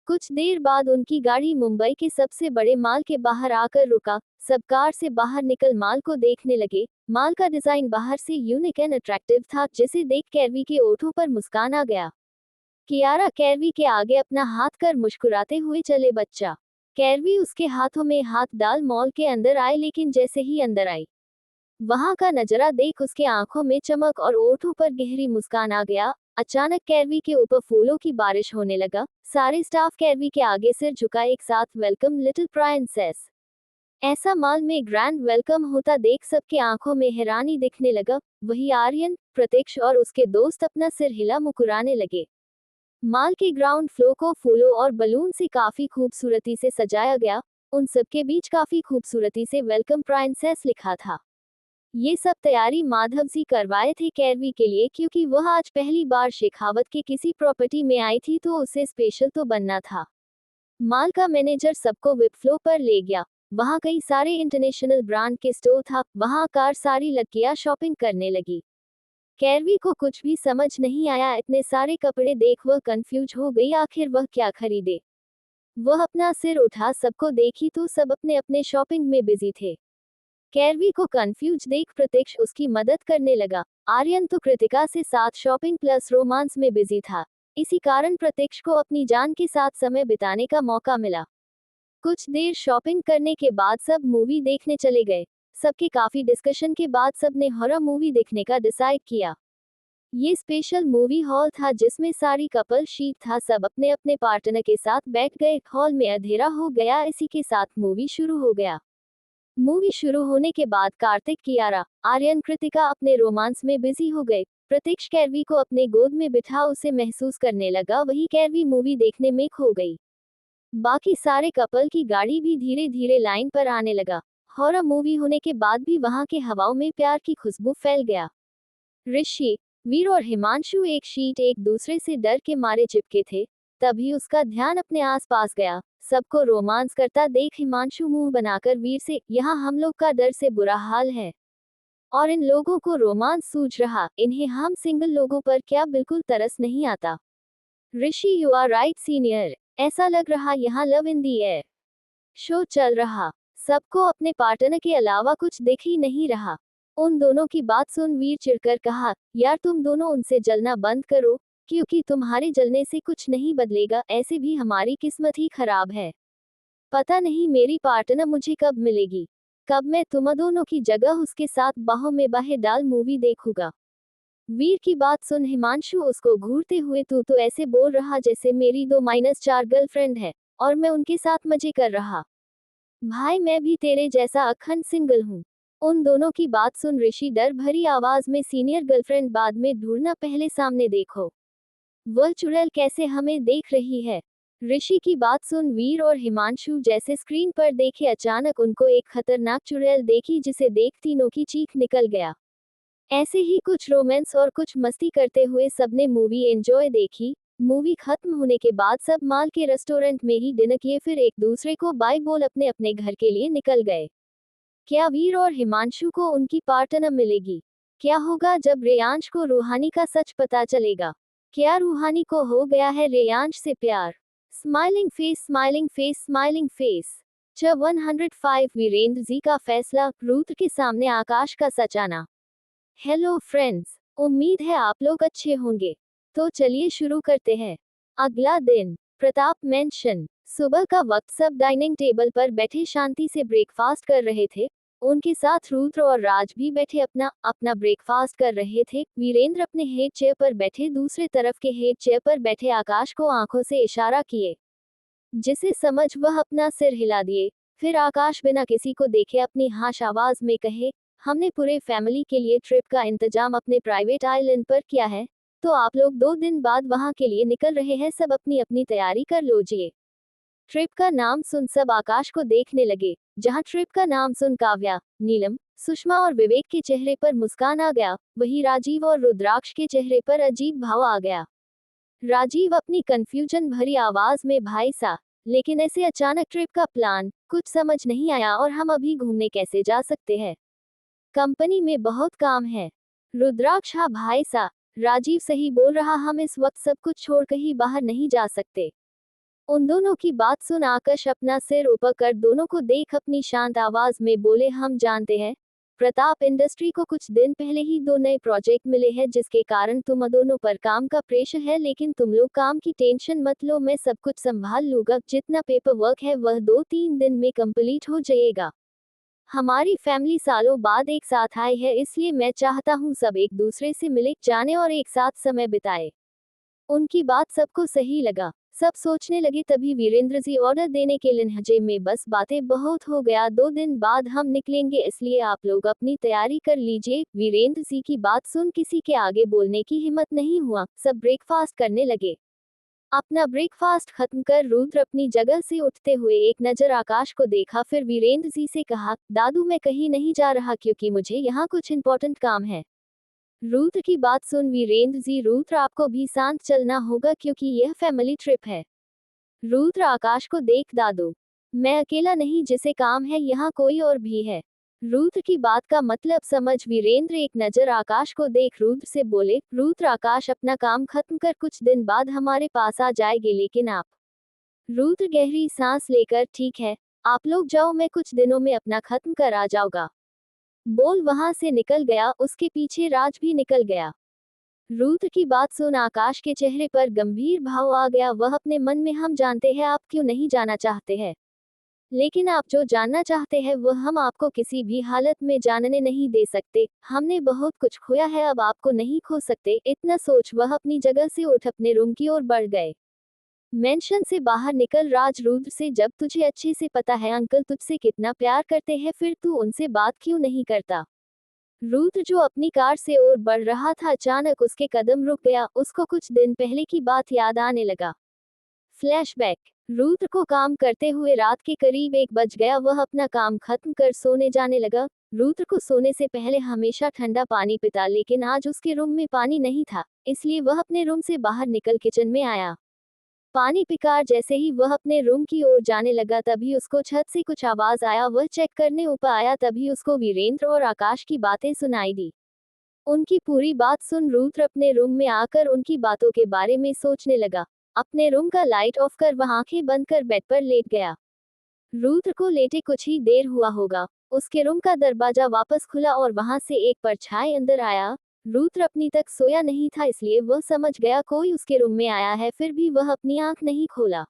कुछ देर बाद उनकी गाड़ी मुंबई के सबसे बड़े मॉल के बाहर आकर रुका। सब कार से बाहर निकल मॉल को देखने लगे। मॉल का डिजाइन बाहर से यूनिक एंड अट्रैक्टिव था, जिसे देख कैरवी के ओठों पर मुस्कान आ गया। कियारा कैरवी के आगे अपना हाथ कर मुस्कुराते हुए चले बच्चा। कैरवी उसके हाथों में हाथ डाल मॉल के अंदर आए, लेकिन जैसे ही अंदर आई, वहां का नजारा देख उसके आंखों में चमक और ओठों पर गहरी मुस्कान आ गया। अचानक कैरवी के ऊपर फूलों की बारिश होने लगा। सारे स्टाफ कैरवी के आगे सिर झुकाए, एक साथ वेलकम लिटिल प्रांसेस। ऐसा मॉल में ग्रैंड वेलकम होता देख सबके आंखों में हैरानी दिखने लगा। वही आर्यन, प्रतीक्ष और उसके दोस्त अपना सिर हिला मुस्कुराने लगे। मॉल के ग्राउंड फ्लोर को फूलों और बलून से काफी खूबसूरती से सजाया गया। उन सबके बीच काफी खूबसूरती से वेलकम प्रांसेस लिखा था। ये सब तैयारी माधव जी करवाए थे कैरवी के लिए, क्योंकि वह आज पहली बार शेखावत के किसी प्रॉपर्टी में आई थी, तो उसे स्पेशल तो बनना था। मॉल का मैनेजर सबको विप फ्लो पर ले गया। वहां कई सारे इंटरनेशनल ब्रांड के स्टोर था। वहां कार सारी लड़कियां शॉपिंग करने लगी। कैरवी को कुछ भी समझ नहीं आया। इतने सारे कपड़े देख वह कंफ्यूज हो गई, आखिर वह क्या खरीदे। वह अपना सिर उठा सबको देखी तो सब अपने अपने शॉपिंग में बिजी थे। कैरवी को कंफ्यूज देख प्रतीक्ष उसकी मदद करने लगा। आर्यन तो कृतिका से साथ शॉपिंग प्लस रोमांस में बिजी था। इसी कारण प्रतीक्ष को अपनी जान के साथ समय बिताने का मौका मिला। कुछ देर शॉपिंग करने के बाद सब मूवी देखने चले गए। सबके काफी डिस्कशन के बाद सबने हॉरर मूवी देखने का डिसाइड किया। ये स्पेशल मूवी हॉल था जिसमें सारी कपल शीट था। सब अपने अपने पार्टनर के साथ बैठ गए। हॉल में अंधेरा हो गया, इसी के साथ मूवी शुरू हो गया। मूवी शुरू होने के बाद कार्तिक, कियारा, आर्यन, कृतिका अपने रोमांस में बिजी हो गए। प्रतीक्ष कैरवी को अपने गोद में बिठा उसे महसूस करने लगा। वही कैरवी मूवी देखने में खो गई। बाकी सारे कपल की गाड़ी भी धीरे धीरे लाइन पर आने लगा। हॉरर मूवी होने के बाद भी वहां के हवाओं में प्यार की खुशबू फैल गया। ऋषि, वीर और हिमांशु एक शीट एक दूसरे से डर के मारे चिपके थे। तभी उसका ध्यान अपने आसपास गया। सबको रोमांस करता देख हिमांशु मुंह बनाकर वीर से, यहाँ हम लोग का डर से बुरा हाल है और इन लोगों को रोमांस सूझ रहा, इन्हें हम सिंगल लोगों पर क्या बिल्कुल तरस नहीं आता। ऋषि, यू आर राइट सीनियर, ऐसा लग रहा यहाँ love in the air show चल रहा। सबको अपने पार्टनर के अलावा कुछ दिख ही नहीं रहा। उन दोनों की बात सुन वीर चिढ़कर कहा, यार तुम दोनों उनसे जलना बंद करो, क्योंकि तुम्हारे जलने से कुछ नहीं बदलेगा। ऐसे भी हमारी किस्मत ही खराब है। पता नहीं मेरी पार्टनर मुझे कब मिलेगी, कब मैं तुम दोनों की जगह उसके साथ बाहों में बाहें डाल मूवी देखूंगा। वीर की बात सुन हिमांशु उसको घूरते हुए, तू तो ऐसे बोल रहा जैसे मेरी 2-4 गर्लफ्रेंड है और मैं उनके साथ मजे कर रहा। भाई मैं भी तेरे जैसा अखंड सिंगल हूँ। उन दोनों की बात सुन ऋषि डर भरी आवाज में, सीनियर गर्लफ्रेंड बाद में ढूंढना, पहले सामने देखो। वह चुड़ैल कैसे हमें देख रही है? ऋषि की बात सुन वीर और हिमांशु जैसे स्क्रीन पर देखे, अचानक उनको एक खतरनाक चुड़ैल देखी जिसे देख तीनों की चीख निकल गया। ऐसे ही कुछ रोमांस और कुछ मस्ती करते हुए सबने मूवी एंजॉय देखी। मूवी खत्म होने के बाद सब माल के रेस्टोरेंट में ही डिनर किए, फिर एक दूसरे को बाय बोल अपने अपने घर के लिए निकल गए। क्या वीर और हिमांशु को उनकी पार्टनर मिलेगी? क्या होगा जब रेयांश को रूहानी का सच पता चलेगा? क्या रूहानी को हो गया है रेयांश से प्यार? Smiling face, smiling face, smiling face. 105 Virendra ji का फैसला, रुद्र के सामने आकाश का सच आना। हेलो फ्रेंड्स, उम्मीद है आप लोग अच्छे होंगे। तो चलिए शुरू करते हैं। अगला दिन, प्रताप मेंशन। सुबह का वक्त, सब डाइनिंग टेबल पर बैठे शांति से ब्रेकफास्ट कर रहे थे। उनके साथ रुद्र और राज भी बैठे अपना अपना ब्रेकफास्ट कर रहे थे। वीरेंद्र अपने हेड चेयर पर बैठे दूसरे तरफ के हेड चेयर पर बैठे आकाश को आंखों से इशारा किए, जिसे समझ वह अपना सिर हिला दिए। फिर आकाश बिना किसी को देखे अपनी हाश आवाज में कहे, हमने पूरे फैमिली के लिए ट्रिप का इंतजाम अपने प्राइवेट आइलैंड पर किया है, तो आप लोग 2 दिन बाद वहां के लिए निकल रहे हैं, सब अपनी अपनी तैयारी कर लीजिए। ट्रिप का नाम सुन सब आकाश को देखने लगे। जहां ट्रिप का नाम सुन काव्या, नीलम, सुषमा और विवेक के चेहरे पर मुस्कान आ गया, वहीं राजीव और रुद्राक्ष के चेहरे पर अजीब भाव आ गया। राजीव अपनी कंफ्यूजन भरी आवाज में, भाई सा, लेकिन ऐसे अचानक ट्रिप का प्लान कुछ समझ नहीं आया, और हम अभी घूमने कैसे जा सकते हैं? कंपनी में बहुत काम है। रुद्राक्ष, हाँ भाई सा, राजीव सही बोल रहा, हम इस वक्त सब कुछ छोड़ कहीं बाहर नहीं जा सकते। उन दोनों की बात सुन आकाश अपना सिर ऊपर कर दोनों को देख अपनी शांत आवाज में बोले, हम जानते हैं प्रताप, इंडस्ट्री को कुछ दिन पहले ही 2 नए प्रोजेक्ट मिले हैं जिसके कारण तुम दोनों पर काम का प्रेशर है, लेकिन तुम लोग काम की टेंशन मत लो, मैं सब कुछ संभाल लूंगा। जितना पेपर वर्क है वह 2-3 दिन में कंप्लीट हो जाएगा। हमारी फैमिली सालों बाद एक साथ आई है, इसलिए मैं चाहता हूँ सब एक दूसरे से मिले जाने और एक साथ समय बिताए। उनकी बात सबको सही लगा। सब सोचने लगे, तभी वीरेंद्र जी ऑर्डर देने के लिहाजे में, बस बातें बहुत हो गया, 2 दिन बाद हम निकलेंगे, इसलिए आप लोग अपनी तैयारी कर लीजिए। वीरेंद्र जी की बात सुन किसी के आगे बोलने की हिम्मत नहीं हुआ, सब ब्रेकफास्ट करने लगे। अपना ब्रेकफास्ट खत्म कर रुद्र अपनी जगह से उठते हुए एक नजर आकाश को देखा, फिर वीरेंद्र जी से कहा, दादू मैं कहीं नहीं जा रहा क्योंकि मुझे यहाँ कुछ इंपॉर्टेंट काम है। रुद्र की बात सुन वीरेंद्र जी, रुद्र आपको भी साथ चलना होगा क्योंकि यह फैमिली ट्रिप है। रुद्र आकाश को देख, दादू मैं अकेला नहीं, जिसे काम है यहाँ कोई और भी है। रुद्र की बात का मतलब समझ वीरेंद्र एक नजर आकाश को देख रुद्र से बोले, रुद्र आकाश अपना काम खत्म कर कुछ दिन बाद हमारे पास आ जाएगी, लेकिन आप। रुद्र गहरी सांस लेकर, ठीक है, आप लोग जाओ, मैं कुछ दिनों में अपना खत्म कर आ जाऊंगा, बोल वहां से निकल गया। उसके पीछे राज भी निकल गया। रुद्र की बात सुन आकाश के चेहरे पर गंभीर भाव आ गया, वह अपने मन में, हम जानते हैं आप क्यों नहीं जाना चाहते हैं, लेकिन आप जो जानना चाहते हैं वह हम आपको किसी भी हालत में जानने नहीं दे सकते। हमने बहुत कुछ खोया है, अब आपको नहीं खो सकते। इतना सोच वह अपनी जगह से उठ अपने रूम की ओर बढ़ गए। मेंशन से बाहर निकल राज रुद्र से, जब तुझे अच्छे से पता है अंकल तुझसे कितना प्यार करते हैं, फिर तू उनसे बात क्यों नहीं करता? रुद्र जो अपनी कार से ओर बढ़ रहा था, अचानक उसके कदम रुक गया, उसको कुछ दिन पहले की बात याद आने लगा। फ्लैशबैक। रुद्र को काम करते हुए रात के करीब 1 बज गया, वह अपना काम खत्म कर सोने जाने लगा। रुद्र को सोने से पहले हमेशा ठंडा पानी पीता, लेकिन आज उसके रूम में पानी नहीं था, इसलिए वह अपने रूम से बाहर निकल किचन में आया। पानी पीकर जैसे ही वह अपने रूम की ओर जाने लगा, तभी उसको छत से कुछ आवाज आया। वह चेक करने ऊपर आया, तभी उसको वीरेंद्र और आकाश की बातें सुनाई दी। उनकी पूरी बात सुन रुद्र अपने रूम में आकर उनकी बातों के बारे में सोचने लगा। अपने रूम का लाइट ऑफ कर वह आंखें बंद कर बेड पर लेट गया। रुद्र को लेटे कुछ ही देर हुआ होगा, उसके रूम का दरवाजा वापस खुला और वहां से एक परछाई अंदर आया। रुद्र अपनी तक सोया नहीं था, इसलिए वह समझ गया कोई उसके रूम में आया है, फिर भी वह अपनी आंख नहीं खोला।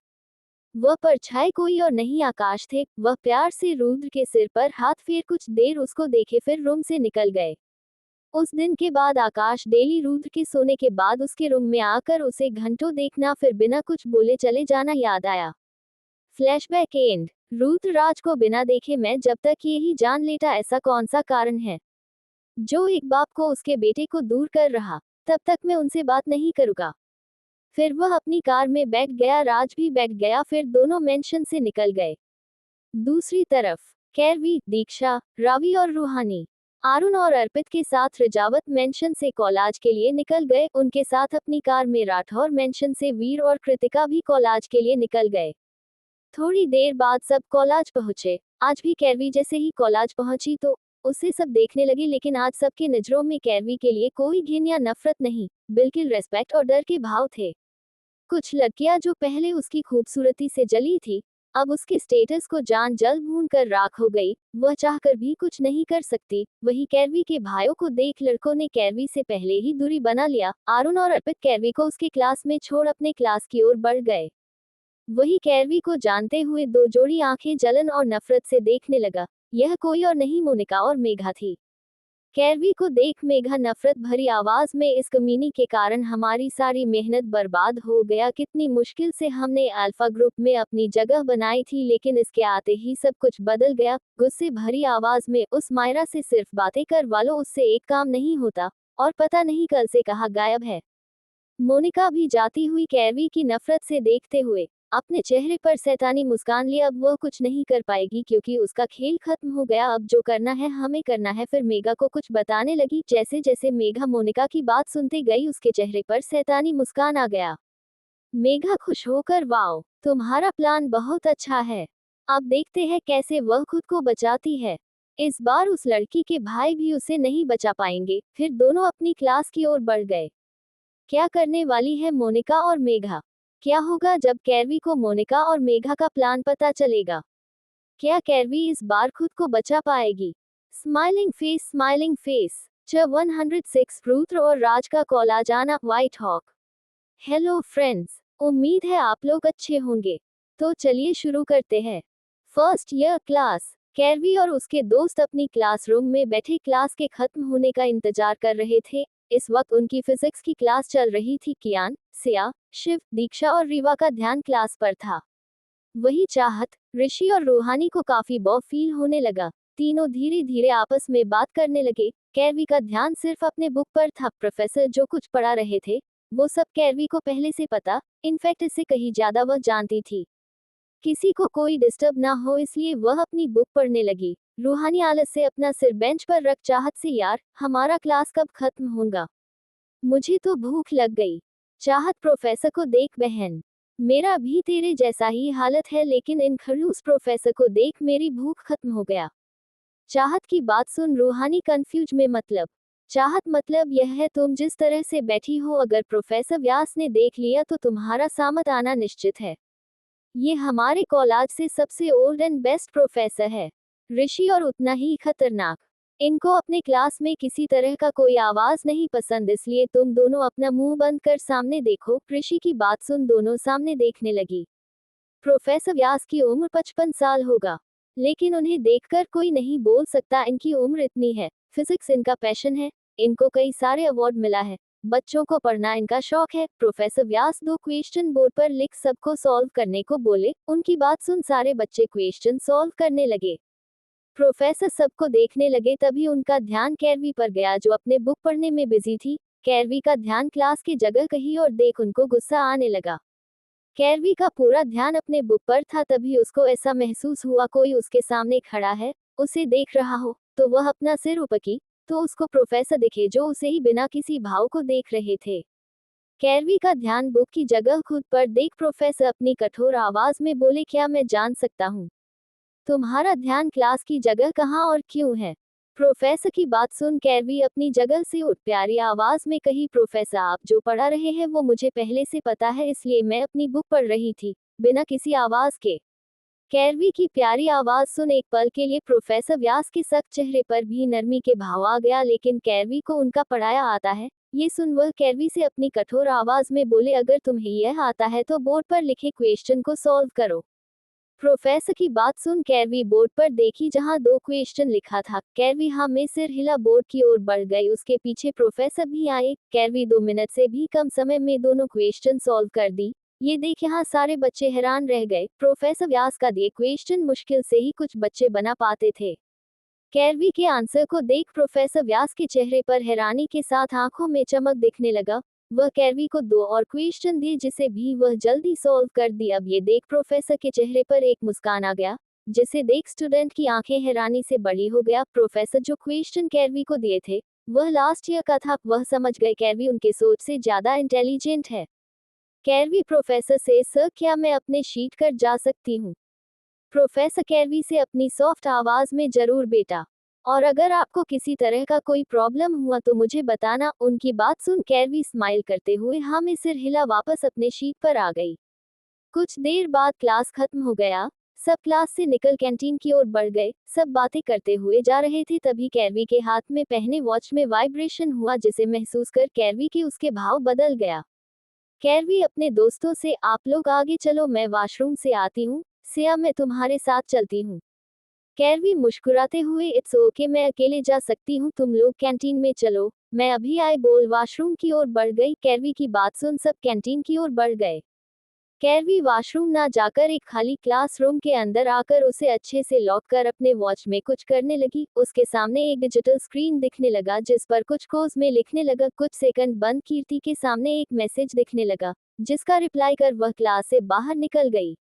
वह परछाई कोई और नहीं आकाश थे। वह प्यार से रुद्र के सिर पर हाथ फेर कुछ देर उसको देखे, फिर रूम से निकल गए। उस दिन के बाद आकाश डेली रुद्र के सोने के बाद उसके रूम में आकर उसे घंटों देखना, फिर बिना कुछ बोले चले जाना याद आया। Flashback and. रुद्र राज को बिना देखे मैं जब तक ये ही जान लेता, ऐसा कौन सा कारण है जो एक बाप को उसके बेटे को दूर कर रहा, तब तक मैं उनसे बात नहीं करूंगा। फिर वह अपनी कार में बैठ गया, राज भी बैठ गया, फिर दोनों मेंशन से निकल गए। दूसरी तरफ कैरवी, दीक्षा, रावी और रूहानी आरुण और अर्पित के साथ रजावत मेंशन से कॉलेज के लिए निकल गए। उनके साथ अपनी कार में राठौर मेंशन से वीर और कृतिका भी कॉलेज के लिए निकल गए। थोड़ी देर बाद सब कॉलेज पहुंचे। आज भी कैरवी जैसे ही कॉलेज पहुंची तो उसे सब देखने लगे, लेकिन आज सबके नजरों में कैरवी के लिए कोई घिन या नफरत नहीं, बल्कि रेस्पेक्ट और डर के भाव थे। कुछ लड़कियां जो पहले उसकी खूबसूरती से जली थी, अब उसके स्टेटस को जान जल भून कर राख हो गई। वह चाहकर भी कुछ नहीं कर सकती। वही कैरवी के भाइयों को देख लड़कों ने कैरवी से पहले ही दूरी बना लिया। आरुण और अर्पित कैरवी को उसके क्लास में छोड़ अपने क्लास की ओर बढ़ गए। वही कैरवी को जानते हुए दो जोड़ी आंखें जलन और नफरत से देखने लगा। यह कोई और नहीं, मोनिका और मेघा थी। कैरवी को देख मेघा नफरत भरी आवाज में, इस कमीनी के कारण हमारी सारी मेहनत बर्बाद हो गया। कितनी मुश्किल से हमने अल्फा ग्रुप में अपनी जगह बनाई थी, लेकिन इसके आते ही सब कुछ बदल गया। गुस्से भरी आवाज में, उस मायरा से सिर्फ बातें कर वालो, उससे एक काम नहीं होता, और पता नहीं कल से कहाँ गायब है। मोनिका भी जाती हुई कैरवी की नफरत से देखते हुए अपने चेहरे पर शैतानी मुस्कान लिए। अब वह कुछ नहीं कर पाएगी क्योंकि उसका खेल खत्म हो गया। अब जो करना है हमें करना है। फिर मेघा को कुछ बताने लगी। जैसे जैसे मेघा मोनिका की बात सुनते गई, उसके चेहरे पर शैतानी मुस्कान आ गया। मेघा खुश होकर, वाओ, तुम्हारा प्लान बहुत अच्छा है। अब देखते हैं कैसे वह खुद को बचाती है। इस बार उस लड़की के भाई भी उसे नहीं बचा पाएंगे। फिर दोनों अपनी क्लास की ओर बढ़ गए। क्या करने वाली है मोनिका और मेघा? क्या होगा जब कैरवी को मोनिका और मेघा का प्लान पता चलेगा? क्या कैरवी इस बार खुद को बचा पाएगी? Smiling face. 106 रुद्र और राज का कॉल आ जाना। White hoc. हेलो फ्रेंड्स, उम्मीद है आप लोग अच्छे होंगे। तो चलिए शुरू करते हैं। First year class. कैरवी और उसके दोस्त अपनी क्लासरूम में बैठे क्लास के खत्म होने का इंतजार कर रहे थे। इस वक्त उनकी फिजिक्स की क्लास चल रही थी। कियान, सिया, शिव, दीक्षा और रीवा का ध्यान क्लास पर था। वही चाहत, ऋषि और रूहानी को काफी बॉ फील होने लगा। तीनों धीरे धीरे आपस में बात करने लगे। कैरवी का ध्यान सिर्फ अपने बुक पर था। प्रोफेसर जो कुछ पढ़ा रहे थे वो सब कैरवी को पहले से पता, इनफैक्ट इससे कहीं ज्यादा वह जानती थी। किसी को कोई डिस्टर्ब ना हो इसलिए वह अपनी बुक पढ़ने लगी। रूहानी आलस से अपना सिर बेंच पर रख चाहत से, यार हमारा क्लास कब खत्म होगा? मुझे तो भूख लग गई। चाहत प्रोफेसर को देख, बहन मेरा भी तेरे जैसा ही हालत है, लेकिन इन खड़ूस प्रोफेसर को देख मेरी भूख खत्म हो गया। चाहत की बात सुन रूहानी कंफ्यूज में, चाहत मतलब यह है तुम जिस तरह से बैठी हो, अगर प्रोफेसर व्यास ने देख लिया तो तुम्हारा सामत आना निश्चित है। ये हमारे कॉलेज से सबसे ओल्ड एंड बेस्ट प्रोफेसर है। ऋषि और उतना ही खतरनाक। इनको अपने क्लास में किसी तरह का कोई आवाज नहीं पसंद, इसलिए तुम दोनों अपना मुंह बंद कर सामने देखो। ऋषि की बात सुन दोनों सामने देखने लगी। प्रोफेसर व्यास की उम्र 55 साल होगा, लेकिन उन्हें देखकर कोई नहीं बोल सकता इनकी उम्र इतनी है। फिजिक्स इनका पैशन है, इनको कई सारे अवार्ड मिला है। बच्चों को पढ़ना इनका शौक है। प्रोफेसर व्यास 2 क्वेश्चन बोर्ड पर लिख सबको सॉल्व करने को बोले। उनकी बात सुन सारे बच्चे क्वेश्चन सॉल्व करने लगे। प्रोफेसर सबको देखने लगे, तभी उनका ध्यान कैरवी पर गया जो अपने बुक पढ़ने में बिजी थी। कैरवी का ध्यान क्लास की जगह कहीं और देख उनको गुस्सा आने लगा। कैरवी का पूरा ध्यान अपने बुक पर था, तभी उसको ऐसा महसूस हुआ कोई उसके सामने खड़ा है, उसे देख रहा हो। तो वह अपना सिर ऊपर की तो उसको प्रोफेसर दिखे जो उसे ही बिना किसी भाव को देख रहे थे। कैरवी का ध्यान बुक की जगह खुद पर देख प्रोफेसर अपनी कठोर आवाज में बोले, क्या मैं जान सकता हूँ तुम्हारा ध्यान क्लास की जगह कहाँ और क्यों है? प्रोफेसर की बात सुन कैरवी अपनी जगह से उठ प्यारी आवाज में कही, प्रोफेसर आप जो पढ़ा रहे हैं वो मुझे पहले से पता है, इसलिए मैं अपनी बुक पढ़ रही थी बिना किसी आवाज के। कैरवी की प्यारी आवाज सुन एक पल के लिए प्रोफेसर व्यास के सख्त चेहरे पर भी नरमी के भाव आ गया, लेकिन कैरवी को उनका पढ़ाया आता है। ये सुन वह कैरवी से अपनी कठोर आवाज में बोले, अगर तुम्हें यह आता है तो बोर्ड पर लिखे क्वेश्चन को सॉल्व करो। प्रोफेसर की बात सुन कैरवी बोर्ड पर देखी जहां 2 क्वेश्चन लिखा था। कैरवी हाँ में सिर हिला बोर्ड की ओर बढ़ गई। उसके पीछे प्रोफेसर भी आए। कैरवी 2 मिनट से भी कम समय में दोनों क्वेश्चन सॉल्व कर दी। ये देख यहाँ सारे बच्चे हैरान रह गए। प्रोफेसर व्यास का दिए क्वेश्चन मुश्किल से ही कुछ बच्चे बना पाते थे। कैरवी के आंसर को देख प्रोफेसर व्यास के चेहरे पर हैरानी के साथ आंखों में चमक दिखने लगा। वह कैरवी को 2 और क्वेश्चन दिए जिसे भी वह जल्दी सॉल्व कर दिया। अब ये देख प्रोफेसर के चेहरे पर एक मुस्कान आ गया, जिसे देख स्टूडेंट की आंखें हैरानी से बड़ी हो गया। प्रोफेसर जो क्वेश्चन कैरवी को दिए थे वह लास्ट ईयर का था। वह समझ गए कैरवी उनके सोच से ज्यादा इंटेलिजेंट है। कैरवी प्रोफेसर से, सर क्या मैं अपने शीट कर जा सकती हूँ? प्रोफेसर कैरवी से अपनी सॉफ्ट आवाज में, जरूर बेटा, और अगर आपको किसी तरह का कोई प्रॉब्लम हुआ तो मुझे बताना। उनकी बात सुन कैरवी स्माइल करते हुए हाँ में सिर हिला वापस अपने शीट पर आ गई। कुछ देर बाद क्लास खत्म हो गया। सब क्लास से निकल कैंटीन की ओर बढ़ गए। सब बातें करते हुए जा रहे थे, तभी कैरवी के हाथ में पहने वॉच में वाइब्रेशन हुआ, जिसे महसूस कर कैरवी के उसके भाव बदल गया। कैरवी अपने दोस्तों से, आप लोग आगे चलो, मैं वॉशरूम से आती हूँ। सिया, मैं तुम्हारे साथ चलती हूँ। कैरवी मुस्कुराते हुए, इट्स ओके, मैं अकेले जा सकती हूँ, तुम लोग कैंटीन में चलो, मैं अभी आए बोल वॉशरूम की ओर बढ़ गई। कैरवी की बात सुन सब कैंटीन की ओर बढ़ गए। कैरवी वॉशरूम ना जाकर एक खाली क्लासरूम के अंदर आकर उसे अच्छे से लॉक कर अपने वॉच में कुछ करने लगी। उसके सामने एक डिजिटल स्क्रीन दिखने लगा जिस पर कुछ कोड्स में लिखने लगा। कुछ सेकंड बंद कीर्ति के सामने एक मैसेज दिखने लगा, जिसका रिप्लाई कर वह क्लास से बाहर निकल गई।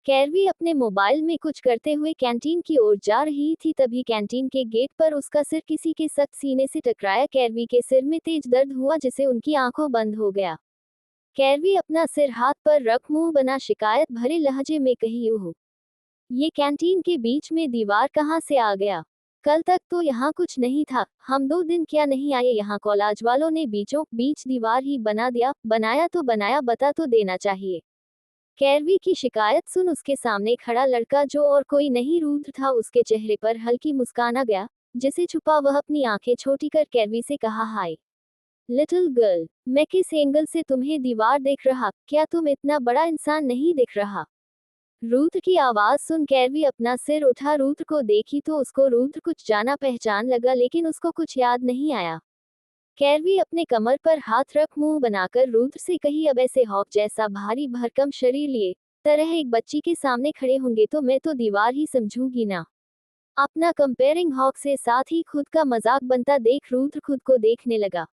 कैरवी अपने मोबाइल में कुछ करते हुए कैंटीन की ओर जा रही थी, तभी कैंटीन के गेट पर उसका सिर किसी के सख्त सीने से टकराया। कैरवी के सिर में तेज दर्द हुआ जिससे उनकी आंखों बंद हो गया। कैरवी अपना सिर हाथ पर रख मुंह बना शिकायत भरे लहजे में कही, ओह, ये कैंटीन के बीच में दीवार कहाँ से आ गया? कल तक तो यहाँ कुछ नहीं था, हम 2 दिन क्या नहीं आए यहाँ? कॉलेज वालों ने बीचों बीच दीवार ही बना दिया। बनाया तो बनाया, बता तो देना चाहिए। कैरवी की शिकायत सुन उसके सामने खड़ा लड़का, जो और कोई नहीं रुद्र था, उसके चेहरे पर हल्की मुस्कान आ गया, जिसे छुपा वह अपनी आंखें छोटी कर कैरवी से कहा, हाय लिटिल गर्ल, मैं किस एंगल से तुम्हें दीवार देख रहा? क्या तुम इतना बड़ा इंसान नहीं दिख रहा? रुद्र की आवाज सुन कैरवी अपना सिर उठा, रुद्र को देखी तो उसको रुद्र कुछ जाना पहचान लगा, लेकिन उसको कुछ याद नहीं आया। कैरवी अपने कमर पर हाथ रख मुंह बनाकर रुद्र से कही, अब ऐसे हॉक जैसा भारी भरकम शरीर लिए तरह एक बच्ची के सामने खड़े होंगे तो मैं तो दीवार ही समझूंगी ना। अपना कंपेयरिंग हॉक से साथ ही खुद का मजाक बनता देख रुद्र खुद को देखने लगा।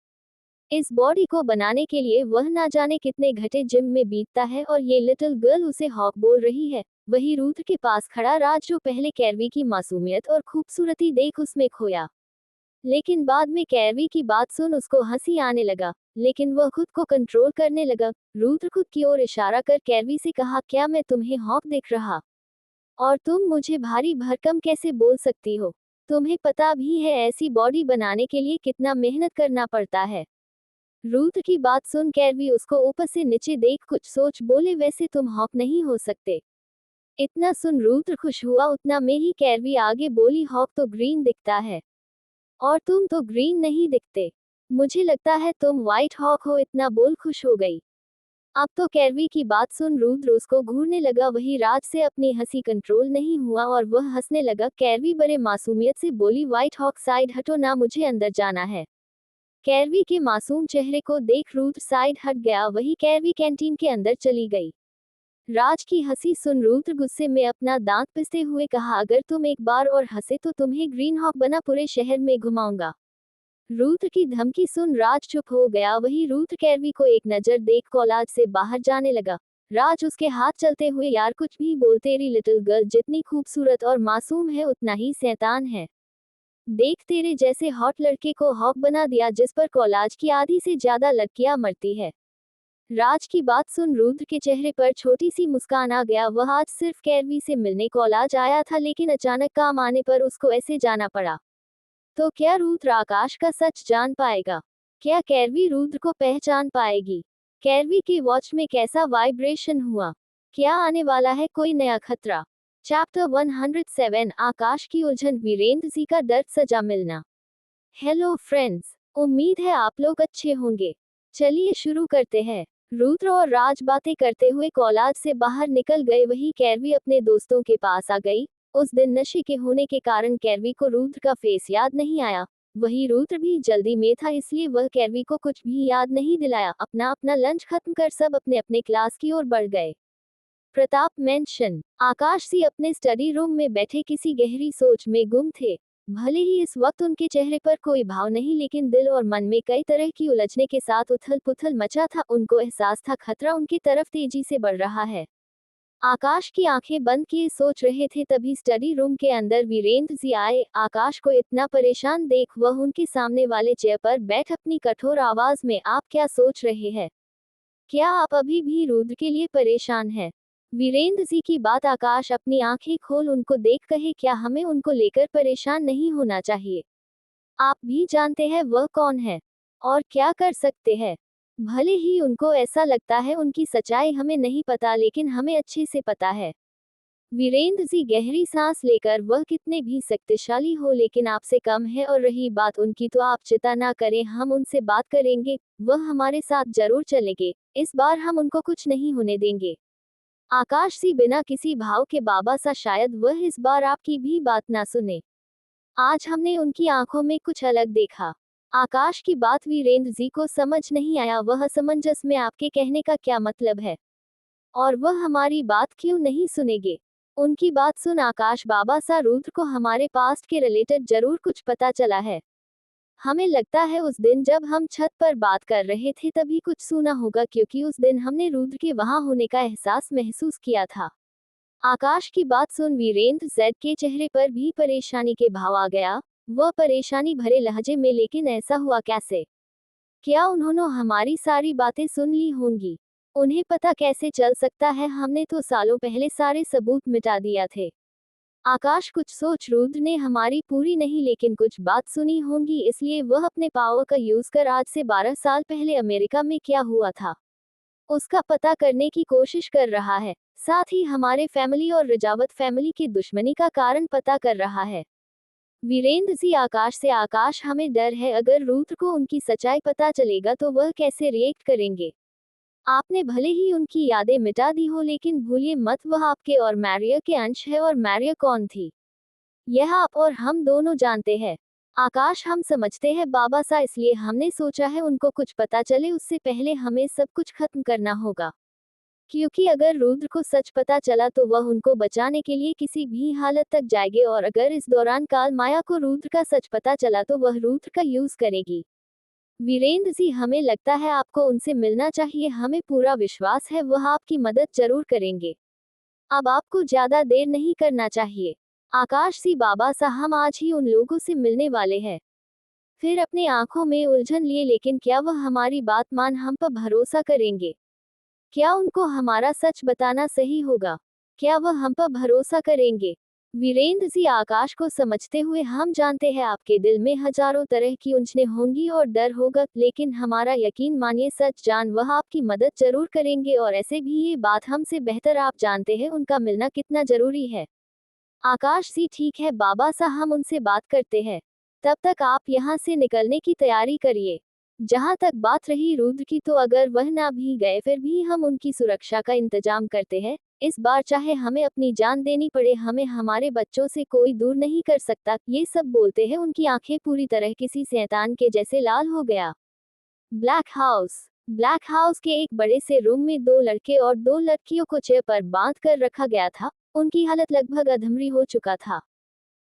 इस बॉडी को बनाने के लिए वह ना जाने कितने घंटे जिम में बीतता है, और ये लिटिल गर्ल उसे हॉक बोल रही है। वही रुद्र के पास खड़ा राज, जो पहले कैरवी की मासूमियत और खूबसूरती देख उसमें खोया, लेकिन बाद में कैरवी की बात सुन उसको हंसी आने लगा, लेकिन वह खुद को कंट्रोल करने लगा। रुद्र खुद की ओर इशारा कर कैरवी से कहा, क्या मैं तुम्हें हॉक दिख रहा? और तुम मुझे भारी भरकम कैसे बोल सकती हो? तुम्हें पता भी है ऐसी बॉडी बनाने के लिए कितना मेहनत करना पड़ता है? रुद्र की बात सुन कैरवी उसको ऊपर से नीचे देख कुछ सोच बोले, वैसे तुम हॉक नहीं हो सकते। इतना सुन रुद्र खुश हुआ, उतना में ही कैरवी आगे बोली, हॉक तो ग्रीन दिखता है, और तुम तो ग्रीन नहीं दिखते, मुझे लगता है तुम व्हाइट हॉक हो। इतना बोल खुश हो गई। अब तो कैरवी की बात सुन रुद्र उसको घूरने लगा। वही राज से अपनी हंसी कंट्रोल नहीं हुआ और वह हंसने लगा। कैरवी बड़े मासूमियत से बोली, व्हाइट हॉक साइड हटो ना, मुझे अंदर जाना है। कैरवी के मासूम चेहरे को देख रुद्र साइड हट गया। वही कैरवी कैंटीन के अंदर चली गई। राज की हंसी सुन रुद्र गुस्से में अपना दांत पिसते हुए कहा, अगर तुम एक बार और हंसे तो तुम्हें ग्रीन हॉक बना पूरे शहर में घुमाऊंगा। रुद्र की धमकी सुन राज चुप हो गया। वही रुद्र कैरवी को एक नजर देख कॉलेज से बाहर जाने लगा। राज उसके हाथ चलते हुए, यार कुछ भी बोल, तेरी लिटिल गर्ल जितनी खूबसूरत और मासूम है उतना ही शैतान है। देख, तेरे जैसे हॉट लड़के को हॉक बना दिया जिस पर कॉलेज की आधी से ज्यादा लड़कियां मरती है। राज की बात सुन रुद्र के चेहरे पर छोटी सी मुस्कान आ गया। वह आज सिर्फ कैरवी से मिलने कॉलेज आया था, लेकिन अचानक काम आने पर उसको ऐसे जाना पड़ा। तो क्या रुद्र आकाश का सच जान पाएगा? क्या कैरवी रुद्र को पहचान पाएगी? कैरवी की वॉच में कैसा वाइब्रेशन हुआ? क्या आने वाला है कोई नया खतरा? चैप्टर 107, आकाश की उलझन, वीरेंद्र जी का दर्द सजा मिलना। हेलो फ्रेंड्स, उम्मीद है आप लोग अच्छे होंगे। चलिए शुरू करते हैं। रुद्र और राज बातें करते हुए कॉलेज से बाहर निकल गए। वही कैरवी अपने दोस्तों के पास आ गई। उस दिन नशे के होने के कारण कैरवी को रुद्र का फेस याद नहीं आया। वही रुद्र भी जल्दी में था, इसलिए वह कैरवी को कुछ भी याद नहीं दिलाया। अपना अपना लंच खत्म कर सब अपने अपने क्लास की ओर बढ़ गए। प्रताप मेंशन। आकाश सी अपने स्टडी रूम में बैठे किसी गहरी सोच में गुम थे। भले ही इस वक्त उनके चेहरे पर कोई भाव नहीं, लेकिन दिल और मन में कई तरह की उलझने के साथ उथल पुथल मचा था। उनको एहसास था खतरा उनकी तरफ तेजी से बढ़ रहा है। आकाश की आंखें बंद किए सोच रहे थे, तभी स्टडी रूम के अंदर वीरेंद्र जी आए। आकाश को इतना परेशान देख वह उनके सामने वाले चेयर पर बैठ अपनी कठोर आवाज में, आप क्या सोच रहे हैं? क्या आप अभी भी रुद्र के लिए परेशान हैं? वीरेंद्र जी की बात आकाश अपनी आंखें खोल उनको देख कहे, क्या हमें उनको लेकर परेशान नहीं होना चाहिए? आप भी जानते हैं वह कौन है और क्या कर सकते हैं। भले ही उनको ऐसा लगता है उनकी सच्चाई हमें नहीं पता, लेकिन हमें अच्छे से पता है। वीरेंद्र जी गहरी सांस लेकर, वह कितने भी शक्तिशाली हो लेकिन आपसे कम है, और रही बात उनकी तो आप चिंता ना करें, हम उनसे बात करेंगे। वह हमारे साथ जरूर चलेंगे। इस बार हम उनको कुछ नहीं होने देंगे। आकाश सी बिना किसी भाव के बाबा सा, शायद वह इस बार आपकी भी बात ना सुने। आज हमने उनकी आंखों में कुछ अलग देखा। आकाश की बात वीरेंद्र जी को समझ नहीं आया। वह असमंजस में, आपके कहने का क्या मतलब है? और वह हमारी बात क्यों नहीं सुनेंगे? उनकी बात सुन आकाश, बाबा सा रुद्र को हमारे पास्ट के रिलेटेड जरूर कुछ पता चला है। हमें लगता है उस दिन जब हम छत पर बात कर रहे थे तभी कुछ सुना होगा, क्योंकि उस दिन हमने रुद्र के वहां होने का एहसास महसूस किया था। आकाश की बात सुन वीरेंद्र जेड के चेहरे पर भी परेशानी के भाव आ गया। वह परेशानी भरे लहजे में, लेकिन ऐसा हुआ कैसे? क्या उन्होंने हमारी सारी बातें सुन ली होंगी? उन्हें पता कैसे चल सकता है? हमने तो सालों पहले सारे सबूत मिटा दिया थे। आकाश कुछ सोच, रुद्र ने हमारी पूरी नहीं लेकिन कुछ बात सुनी होंगी, इसलिए वह अपने पावर का यूज कर आज से 12 साल पहले अमेरिका में क्या हुआ था उसका पता करने की कोशिश कर रहा है। साथ ही हमारे फैमिली और रजावत फैमिली की दुश्मनी का कारण पता कर रहा है। वीरेंद्र जी आकाश से, आकाश हमें डर है अगर रुद्र को उनकी सच्चाई पता चलेगा तो वह कैसे रिएक्ट करेंगे। आपने भले ही उनकी यादें मिटा दी हो, लेकिन भूलिए मत वह आपके और मैरिया के अंश है। और मैरिया कौन थी? यह आप और हम दोनों जानते हैं। आकाश, हम समझते हैं बाबा सा, इसलिए हमने सोचा है उनको कुछ पता चले उससे पहले हमें सब कुछ खत्म करना होगा। क्योंकि अगर रुद्र को सच पता चला तो वह उनको बचाने के लिए किसी भी हालत तक जाएगी, और अगर इस दौरान काल माया को रुद्र का सच पता चला तो वह रुद्र का यूज करेगी। वीरेंद्र जी, हमें लगता है आपको उनसे मिलना चाहिए। हमें पूरा विश्वास है वह आपकी मदद जरूर करेंगे। अब आपको ज्यादा देर नहीं करना चाहिए। आकाश सी, बाबा सा, हम आज ही उन लोगों से मिलने वाले हैं। फिर अपने आंखों में उलझन लिए, लेकिन क्या वह हमारी बात मान हम पर भरोसा करेंगे? क्या उनको हमारा सच बताना सही होगा? क्या वह हम पर भरोसा करेंगे? वीरेंद्र जी आकाश को समझते हुए, हम जानते हैं आपके दिल में हजारों तरह की उलझनें होंगी और डर होगा, लेकिन हमारा यकीन मानिए, सच जान वह आपकी मदद जरूर करेंगे। और ऐसे भी ये बात हमसे बेहतर आप जानते हैं उनका मिलना कितना जरूरी है। आकाश जी, ठीक है बाबा सा, हम उनसे बात करते हैं। तब तक आप यहाँ से निकलने की तैयारी करिए। जहाँ तक बात रही रुद्र की, तो अगर वह ना भी गए फिर भी हम उनकी सुरक्षा का इंतजाम करते हैं। इस बार चाहे हमें अपनी जान देनी पड़े, हमें हमारे बच्चों से कोई दूर नहीं कर सकता। ये सब बोलते हैं उनकी आंखें पूरी तरह किसी शैतान के जैसे लाल हो गया। ब्लैक हाउस के एक बड़े से रूम में 2 लड़के और 2 लड़कियों को चेयर पर बांध कर रखा गया था। उनकी हालत लगभग अधमरी हो चुका था।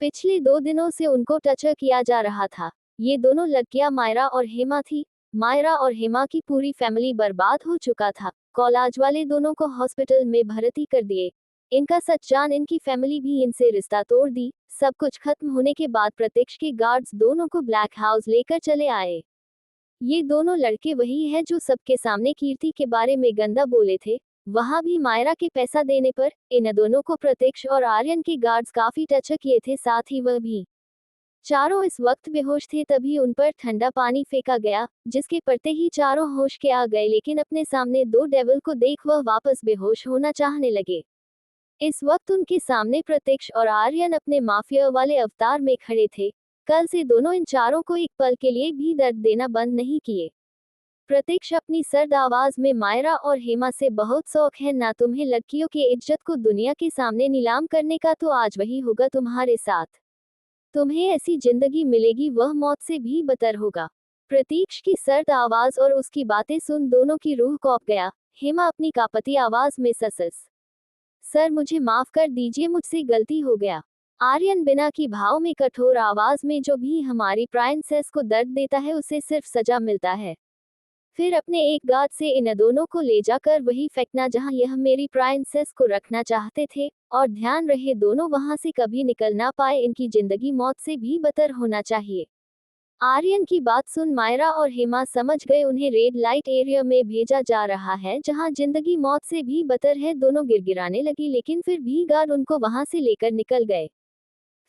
पिछले 2 दिनों से उनको टर्चर किया जा रहा था। ये दोनों लड़कियां मायरा और हेमा थी। मायरा और हेमा की पूरी फैमिली बर्बाद हो चुका था। कॉलेज वाले दोनों को हॉस्पिटल में भर्ती कर दिए। इनका सच जान इनकी फैमिली भी इनसे रिश्ता तोड़ दी। सब कुछ खत्म होने के बाद प्रत्यक्ष के गार्ड्स दोनों को ब्लैक हाउस लेकर चले आए। ये दोनों लड़के वही हैं जो सबके सामने कीर्ति के बारे में गंदा बोले थे। वहां भी मायरा के पैसा देने पर इन दोनों को प्रत्यक्ष और आर्यन के गार्ड्स काफी टचर किए थे, साथ ही वह भी। चारों इस वक्त बेहोश थे, तभी उन पर ठंडा पानी फेंका गया, जिसके पड़ते ही चारों होश के आ गए, लेकिन अपने सामने 2 डेविल को देख वह वापस बेहोश होना चाहने लगे। इस वक्त उनके सामने प्रत्यक्ष और आर्यन अपने माफिया वाले अवतार में खड़े थे। कल से दोनों इन चारों को एक पल के लिए भी दर्द देना बंद नहीं किए। प्रत्यक्ष अपनी सर्द आवाज में, मायरा और हेमा से बहुत शौक है ना तुम्हें लड़कियों की इज्जत को दुनिया के सामने नीलाम करने का, तो आज वही होगा तुम्हारे साथ। तुम्हें ऐसी जिंदगी मिलेगी वह मौत से भी बदतर होगा। प्रतीक्ष की सर्द आवाज और उसकी बातें सुन दोनों की रूह कौंप गया। हेमा अपनी कांपती आवाज में, सर मुझे माफ कर दीजिए, मुझसे गलती हो गया। आर्यन बिना की भाव में कठोर आवाज में, जो भी हमारी प्राइंसेस को दर्द देता है उसे सिर्फ सजा मिलता है। फिर अपने एक गार्ड से इन दोनों को ले जाकर वही फेंकना जहां यह मेरी प्राइंसेस को रखना चाहते थे, और ध्यान रहे दोनों वहां से कभी निकल ना पाए, इनकी जिंदगी मौत से भी बदतर होना चाहिए। आर्यन की बात सुन मायरा और हेमा समझ गए उन्हें रेड लाइट एरिया में भेजा जा रहा है जहां जिंदगी मौत से भी बदतर है। दोनों गिड़गिड़ाने लगी, लेकिन फिर भी गार्ड उनको वहां से लेकर निकल गए।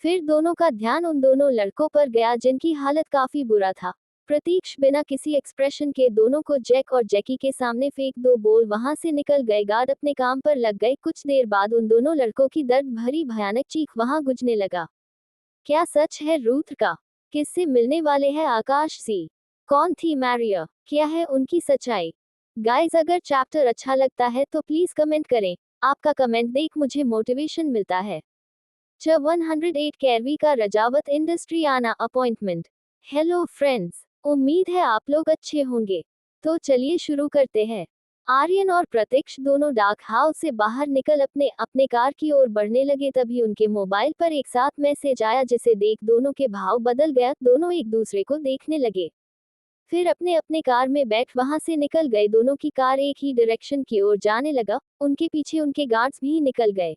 फिर दोनों का ध्यान उन दोनों लड़कों पर गया जिनकी हालत काफी बुरा था। प्रतीक्ष बिना किसी एक्सप्रेशन के दोनों को जैक और जैकी के सामने फेंक दो बोल वहां से निकल गए। गार्ड अपने काम पर लग गए। कुछ देर बाद उन दोनों लड़कों की दर्द भरी भयानक चीख वहां गूंजने लगा। क्या सच है रूथ का? किससे मिलने वाले हैं आकाश सी? कौन थी मैरिया? क्या है उनकी सच्चाई? गाइस, अगर चैप्टर अच्छा लगता है तो प्लीज कमेंट करें। आपका कमेंट देख मुझे मोटिवेशन मिलता है। 108 कैरवी का रजावत इंडस्ट्री आना अपॉइंटमेंट। हेलो फ्रेंड्स, उम्मीद है आप लोग अच्छे होंगे। तो चलिए शुरू करते हैं। आर्यन और प्रतीक्ष दोनों डाक हाउस से बाहर निकल अपने अपने कार की ओर बढ़ने लगे। तभी उनके मोबाइल पर एक साथ मैसेज आया जिसे देख दोनों के भाव बदल गया। दोनों एक दूसरे को देखने लगे, फिर अपने अपने कार में बैठ वहां से निकल गए। दोनों की कार एक ही डायरेक्शन की ओर जाने लगा। उनके पीछे उनके गार्ड्स भी निकल गए।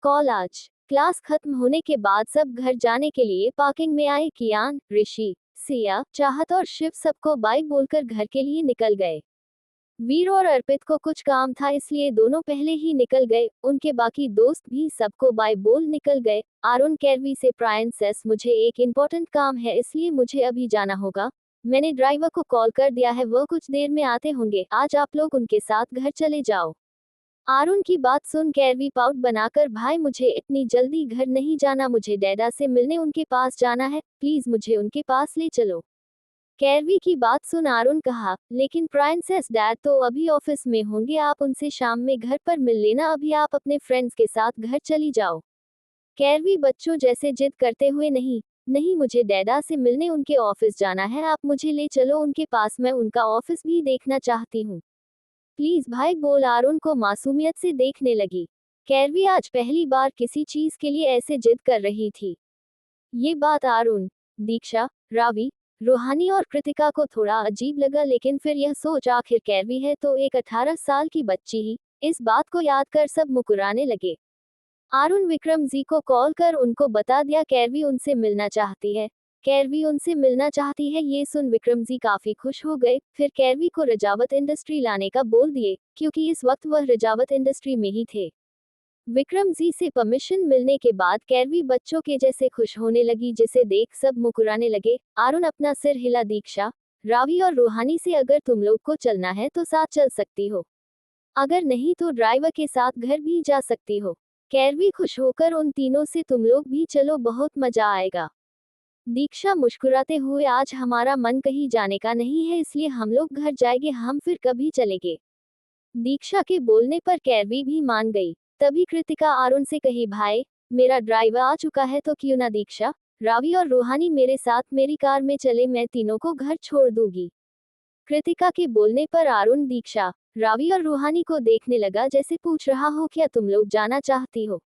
कॉल आज क्लास खत्म होने के बाद सब घर जाने के लिए पार्किंग में आए। कियान, ऋषि, सिया, चाहत और शिव सबको बाय बोलकर घर के लिए निकल गए। वीर और अर्पित को कुछ काम था इसलिए दोनों पहले ही निकल गए। उनके बाकी दोस्त भी सबको बाय बोल निकल गए। आरुण कैरवी से, प्राइंसेस मुझे एक इम्पोर्टेंट काम है इसलिए मुझे अभी जाना होगा। मैंने ड्राइवर को कॉल कर दिया है, वो कुछ देर में आते होंगे। आज आप लोग उनके साथ घर चले जाओ। आरुण की बात सुन कैरवी पाउट बनाकर, भाई मुझे इतनी जल्दी घर नहीं जाना, मुझे डैडा से मिलने उनके पास जाना है, प्लीज मुझे उनके पास ले चलो। कैरवी की बात सुन आरुण कहा, लेकिन प्राइंसेस डैड तो अभी ऑफिस में होंगे, आप उनसे शाम में घर पर मिल लेना, अभी आप अपने फ्रेंड्स के साथ घर चली जाओ। कैरवी बच्चों जैसे जिद करते हुए, नहीं नहीं, मुझे डैडा से मिलने उनके ऑफिस जाना है, आप मुझे ले चलो उनके पास, मैं उनका ऑफिस भी देखना चाहती हूँ। प्लीज भाई बोल आरुण को मासूमियत से देखने लगी। कैरवी आज पहली बार किसी चीज के लिए ऐसे जिद कर रही थी। ये बात आरुण, दीक्षा, रावी, रूहानी और कृतिका को थोड़ा अजीब लगा, लेकिन फिर यह सोच आखिर कैरवी है तो एक 18 साल की बच्ची ही। इस बात को याद कर सब मुकुराने लगे। आरुण विक्रम जी को कॉल कर उनको बता दिया कैरवी उनसे मिलना चाहती है। कैरवी उनसे मिलना चाहती है, ये सुन विक्रम जी काफी खुश हो गए। फिर कैरवी को रजावत इंडस्ट्री लाने का बोल दिए, क्योंकि इस वक्त वह रजावत इंडस्ट्री में ही थे। विक्रम जी से परमिशन मिलने के बाद कैरवी बच्चों के जैसे खुश होने लगी, जिसे देख सब मुकुराने लगे। आरुण अपना सिर हिला, दीक्षा, रावी और रूहानी से, अगर तुम लोग को चलना है तो साथ चल सकती हो, अगर नहीं तो ड्राइवर के साथ घर भी जा सकती हो। कैरवी खुश होकर उन तीनों से, तुम लोग भी चलो, बहुत मजा आएगा। दीक्षा मुस्कुराते हुए, आज हमारा मन कहीं जाने का नहीं है इसलिए हम लोग घर जाएंगे, हम फिर कभी चलेंगे। दीक्षा के बोलने पर कैरवी भी मान गई। तभी कृतिका आरुण से कही, भाई मेरा ड्राइवर आ चुका है तो क्यों ना दीक्षा, रावी और रूहानी मेरे साथ मेरी कार में चले, मैं तीनों को घर छोड़ दूंगी। कृतिका के बोलने पर आरुण दीक्षा, रावी और रूहानी को देखने लगा जैसे पूछ रहा हो, क्या तुम लोग जाना चाहती हो।